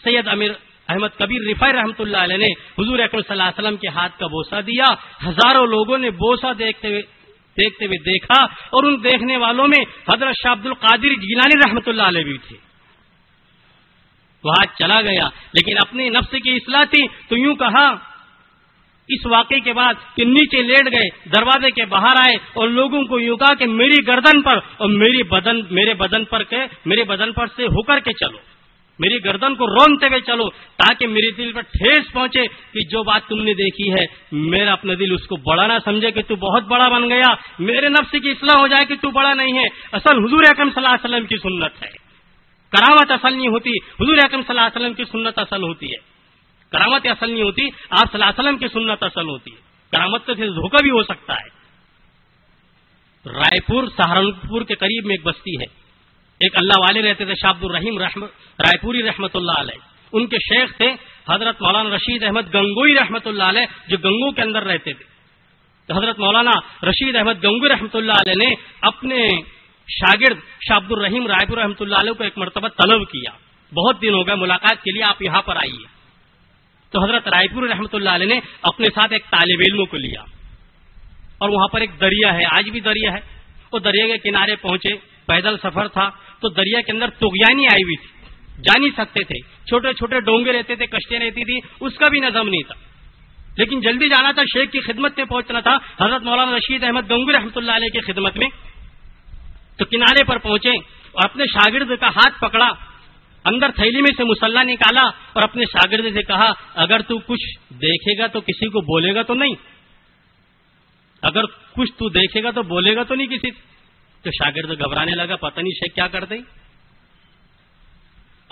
سید امیر احمد کبیر رفاعی رحمۃ اللہ علیہ نے حضور اکرم صلی اللہ علیہ وسلم کے ہاتھ کا بوسہ دیا. ہزاروں لوگوں نے بوسہ دیکھتے ہوئے دیکھا, اور ان دیکھنے والوں میں حضرت شاہ عبد القادر جیلانی رحمۃ اللہ علیہ بھی تھے. وہ ہاتھ چلا گیا, لیکن اپنے نفس کی اصلاح تھی تو یوں کہا اس واقعے کے بعد کہ نیچے لیٹ گئے, دروازے کے باہر آئے اور لوگوں کو یوں کہا کہ میری گردن پر اور میرے بدن پر سے ہو کر کے چلو, میری گردن کو رونتے ہوئے چلو تاکہ میرے دل پر ٹھیس پہنچے کہ جو بات تم نے دیکھی ہے میرا اپنا دل اس کو بڑا نہ سمجھے کہ تو بہت بڑا بن گیا, میرے نفس کی اصلاح ہو جائے کہ تو بڑا نہیں ہے. اصل حضور اکرم صلی اللہ علیہ وسلم کی سنت ہے, کرامت اصل نہیں ہوتی, حضور اکرم صلی اللہ علیہ وسلم کی سنت اصل ہوتی ہے. کرامت اصل نہیں ہوتی, آپ صلی اللہ علیہ وسلم کی سنت اصل ہوتی ہے. کرامت سے دھوکہ بھی ہو سکتا ہے. رائے پور سہارنپور کے قریب میں ایک بستی ہے, ایک اللہ والے رہتے تھے شاہ عبد الرحیم رائے پوری رحمۃ اللہ علیہ. ان کے شیخ تھے حضرت مولانا رشید احمد گنگوئی رحمۃ اللہ علیہ, جو گنگو کے اندر رہتے تھے. تو حضرت مولانا رشید احمد گنگوئی رحمۃ اللہ علیہ نے اپنے شاگرد شاہ عبد الرحیم رائے پور رحمۃ اللہ علیہ کو ایک مرتبہ طلب کیا, بہت دن ہو گئے ملاقات کے لیے, آپ یہاں پر آئیے. تو حضرت رائے پور رحمۃ اللہ علیہ نے اپنے ساتھ ایک طالب علم کو لیا, اور وہاں پر ایک دریا ہے, آج بھی دریا ہے. وہ دریا کے کنارے پہنچے, پیدل سفر تھا, تو دریا کے اندر طغیانی آئی ہوئی تھی, جا نہیں سکتے تھے, چھوٹے چھوٹے ڈونگے رہتے تھے, کشتیاں رہتی تھی, اس کا بھی نظم نہیں تھا, لیکن جلدی جانا تھا, شیخ کی خدمت میں پہنچنا تھا, حضرت مولانا رشید احمد گنگوئی رحمۃ اللہ علیہ کی خدمت میں. تو کنارے پر پہنچے اور اپنے شاگرد کا ہاتھ پکڑا, اندر تھیلی میں سے مصلا نکالا اور اپنے شاگرد سے کہا اگر تو کچھ دیکھے گا تو کسی کو بولے گا تو نہیں, اگر کچھ تو دیکھے گا تو بولے گا تو نہیں کسی. تو شاگرد گھبرانے لگا, پتہ نہیں شیخ کیا کرتے.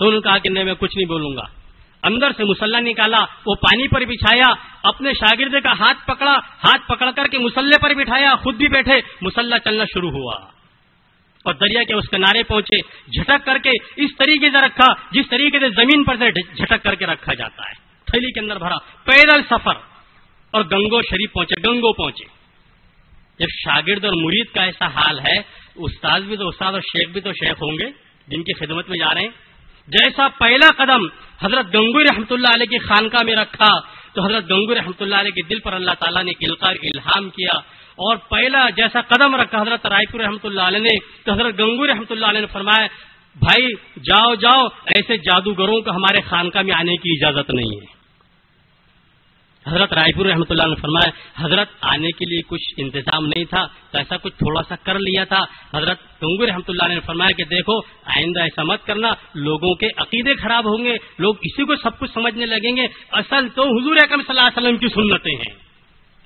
تو انہوں نے کہا کہ نہیں میں کچھ نہیں بولوں گا. اندر سے مصلا نکالا, وہ پانی پر بچھایا, اپنے شاگرد کا ہاتھ پکڑا, ہاتھ پکڑ کر کے مصلے پر بٹھایا, خود بھی بیٹھے, مصلا چلنا شروع ہوا اور دریا کے اس کنارے پہنچے. جھٹک کر کے اس طریقے سے رکھا جس طریقے سے زمین پر سے جھٹک کر کے رکھا جاتا ہے, تھیلی کے اندر بھرا, پیدل سفر, اور گنگو شریف پہنچے. جب شاگرد اور مرید کا ایسا حال ہے, استاد بھی تو استاد اور شیخ بھی تو شیخ ہوں گے جن کی خدمت میں جا رہے ہیں. جیسا پہلا قدم حضرت گنگوئی رحمۃ اللہ علیہ کی خانقاہ میں رکھا تو حضرت گنگوئی رحمۃ اللہ علیہ کے دل پر اللہ تعالیٰ نے القاء الہام کیا, اور پہلا جیسا قدم رکھا حضرت رائے پور رحمۃ اللہ علیہ نے، تو حضرت گنگوئی رحمۃ اللہ علیہ نے فرمایا بھائی جاؤ جاؤ، ایسے جادوگروں کو ہمارے خانقاہ میں آنے کی اجازت نہیں ہے۔ حضرت رائے پور رحمۃ اللہ نے فرمایا حضرت آنے کے لیے کچھ انتظام نہیں تھا تو ایسا کچھ تھوڑا سا کر لیا تھا۔ حضرت گنگوئی رحمۃ اللہ نے فرمایا کہ دیکھو آئندہ ایسا مت کرنا، لوگوں کے عقیدے خراب ہوں گے، لوگ اسی کو سب کچھ سمجھنے لگیں گے۔ اصل تو حضور اکرم صلی اللہ علیہ وسلم کی سنتیں ہیں،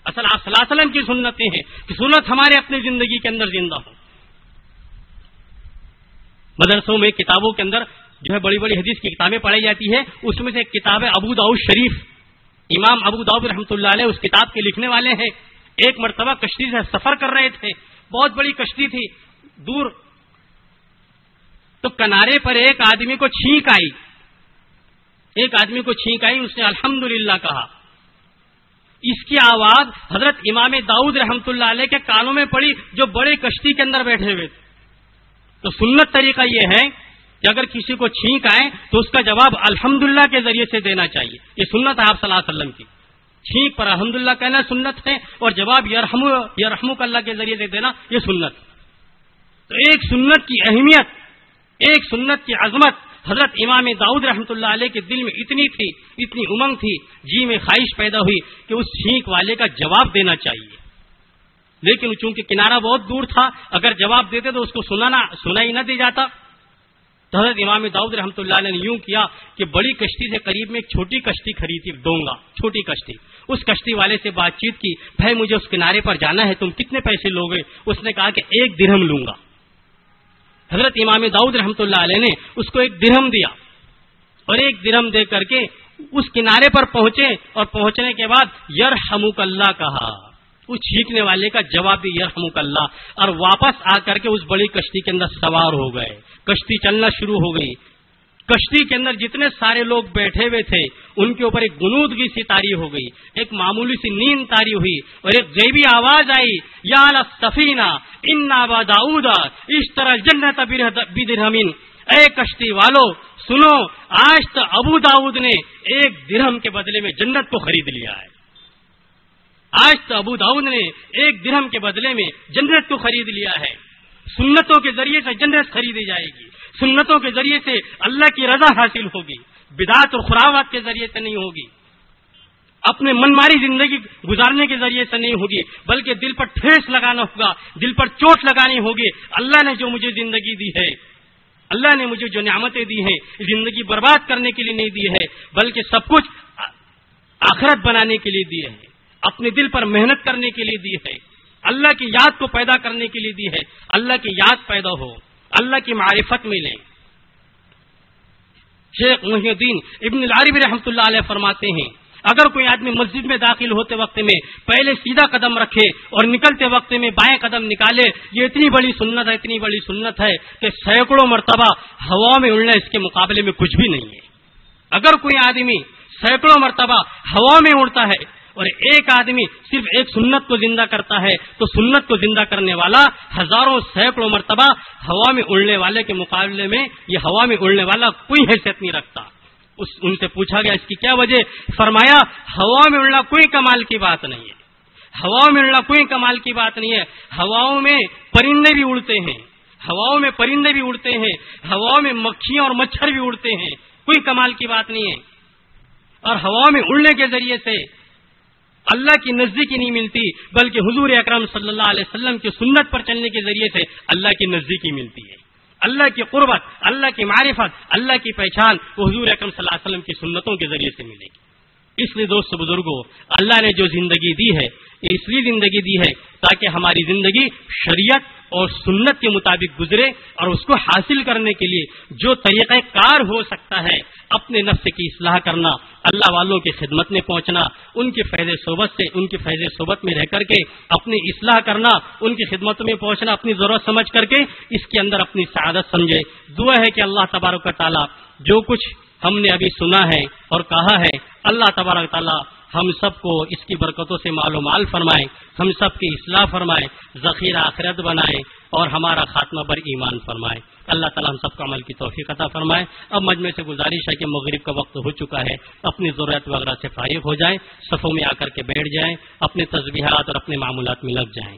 اصل آپ صلی اللہ علیہ وسلم کی سنتیں ہیں کہ سنت ہمارے اپنی زندگی کے اندر زندہ ہو۔ مدرسوں میں کتابوں کے اندر جو ہے بڑی بڑی حدیث کی کتابیں پڑھی جاتی ہے، اس میں سے ایک کتاب ہے ابو داؤد شریف، امام ابو داؤد رحمۃ اللہ علیہ اس کتاب کے لکھنے والے ہیں۔ ایک مرتبہ کشتی سے سفر کر رہے تھے، بہت بڑی کشتی تھی دور، تو کنارے پر ایک آدمی کو چھینک آئی، اس نے الحمدللہ کہا۔ اس کی آواز حضرت امام داؤد رحمۃ اللہ علیہ کے کانوں میں پڑی جو بڑے کشتی کے اندر بیٹھے ہوئے تھے۔ تو سنت طریقہ یہ ہے کہ اگر کسی کو چھینک آئے تو اس کا جواب الحمدللہ کے ذریعے سے دینا چاہیے، یہ سنت ہے آپ صلی اللہ علیہ وسلم کی۔ چھینک پر الحمدللہ کہنا سنت ہے، اور جواب یرحمک اللہ کے ذریعے سے دینا یہ سنت۔ تو ایک سنت کی اہمیت، ایک سنت کی عظمت حضرت امام داؤد رحمۃ اللہ علیہ کے دل میں اتنی تھی، اتنی امنگ تھی، جی میں خواہش پیدا ہوئی کہ اس چھینک والے کا جواب دینا چاہیے، لیکن چونکہ کنارہ بہت دور تھا، اگر جواب دیتے تو اس کو سنا ہی نہ دیا جاتا۔ تو حضرت امام داؤد رحمۃ اللہ علیہ نے یوں کیا کہ بڑی کشتی سے قریب میں ایک چھوٹی کشتی خریدی، ڈونگا چھوٹی کشتی، اس کشتی والے سے بات چیت کی، بھائی مجھے اس کنارے پر جانا ہے، تم کتنے پیسے لوگے؟ اس نے کہا کہ 1 درہم لوں گا۔ حضرت امام داؤد رحمۃ اللہ علیہ نے اس کو 1 درہم دیا، اور 1 درہم دے کر کے اس کنارے پر پہنچے، اور پہنچنے کے بعد یرحمک اللہ کہا، اس چھینکنے والے کا جواب بھی یرحمک اللہ، اور واپس آ کر کے اس بڑی کشتی کے اندر سوار ہو گئے۔ کشتی چلنا شروع ہو گئی، کشتی کے اندر جتنے سارے لوگ بیٹھے ہوئے تھے ان کے اوپر ایک غنودگی سی طاری ہو گئی، ایک معمولی سی نیند طاری ہوئی، اور ایک غیبی آواز آئی، یا للسفینہ ان ابا داؤد اشتری الجنۃ بدرہم، اے کشتی والو سنو، آج تو ابو داؤد نے 1 درہم کے بدلے میں جنت کو خرید لیا ہے، آج تو ابو داؤد نے 1 درہم کے بدلے میں جنت کو خرید لیا ہے۔ سنتوں کے ذریعے سے جنت خریدی جائے گی، سنتوں کے ذریعے سے اللہ کی رضا حاصل ہوگی، بدعات اور خرافات کے ذریعے سے نہیں ہوگی، اپنے من ماری زندگی گزارنے کے ذریعے سے نہیں ہوگی، بلکہ دل پر ٹھیس لگانا ہوگا، دل پر چوٹ لگانی ہوگی۔ اللہ نے جو مجھے زندگی دی ہے، اللہ نے مجھے جو نعمتیں دی ہیں، زندگی برباد کرنے کے لیے نہیں دی ہے، بلکہ سب کچھ آخرت بنانے کے لیے دی ہے، اپنے دل پر محنت کرنے کے لیے دی ہے، اللہ کی یاد کو پیدا کرنے کے لیے دی ہے۔ اللہ کی یاد پیدا ہو، اللہ کی معرفت ملے۔ شیخ محی الدین ابن العربی رحمۃ اللہ علیہ فرماتے ہیں اگر کوئی آدمی مسجد میں داخل ہوتے وقت میں پہلے سیدھا قدم رکھے اور نکلتے وقت میں بائیں قدم نکالے، یہ اتنی بڑی سنت ہے کہ سینکڑوں مرتبہ ہوا میں اڑنا اس کے مقابلے میں کچھ بھی نہیں ہے۔ اگر کوئی آدمی سینکڑوں مرتبہ ہوا میں اڑتا ہے اور ایک آدمی صرف ایک سنت کو زندہ کرتا ہے، تو سنت کو زندہ کرنے والا ہزاروں سینکڑوں مرتبہ ہوا میں اڑنے والے کے مقابلے میں یہ ہوا میں اڑنے والا کوئی حیثیت نہیں رکھتا۔ ان سے پوچھا گیا اس کی کیا وجہ، فرمایا ہوا میں اڑنا کوئی کمال کی بات نہیں ہے، ہوا میں اڑنا کوئی کمال کی بات نہیں ہے، ہواؤں میں پرندے بھی اڑتے ہیں، ہواؤں میں مکھیاں اور مچھر بھی اڑتے ہیں، کوئی کمال کی بات نہیں ہے۔ اور ہوا میں اڑنے کے ذریعے سے اللہ کی نزدیکی نہیں ملتی، بلکہ حضور اکرم صلی اللہ علیہ وسلم کی سنت پر چلنے کے ذریعے سے اللہ کی نزدیکی ملتی ہے، اللہ کی قربت، اللہ کی معرفت، اللہ کی پہچان وہ حضور اکرم صلی اللہ علیہ وسلم کی سنتوں کے ذریعے سے ملے گی۔ اس لیے دوست بزرگوں، اللہ نے جو زندگی دی ہے یہ اس لیے زندگی دی ہے تاکہ ہماری زندگی شریعت اور سنت کے مطابق گزرے، اور اس کو حاصل کرنے کے لیے جو طریقہ کار ہو سکتا ہے، اپنے نفس کی اصلاح کرنا، اللہ والوں کی خدمت میں پہنچنا، ان کی فیض صحبت میں رہ کر کے اپنی اصلاح کرنا، ان کی خدمت میں پہنچنا، اپنی ضرورت سمجھ کر کے اس کے اندر اپنی سعادت سمجھے۔ دعا ہے کہ اللہ تبارک و تعالی جو کچھ ہم نے ابھی سنا ہے اور کہا ہے، اللہ تبارک و تعالی ہم سب کو اس کی برکتوں سے مال و مال فرمائے، ہم سب کی اصلاح فرمائے، ذخیرہ آخرت بنائے اور ہمارا خاتمہ بر ایمان فرمائے۔ اللہ تعالی ہم سب کو عمل کی توفیق عطا فرمائے۔ اب مجمع سے گزارش ہے کہ مغرب کا وقت ہو چکا ہے، اپنی ضرورت وغیرہ سے فارغ ہو جائیں، صفوں میں آ کر کے بیٹھ جائیں، اپنے تسبیحات اور اپنے معمولات میں لگ جائیں۔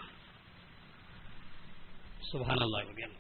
سبحان اللہ و بحمدہ۔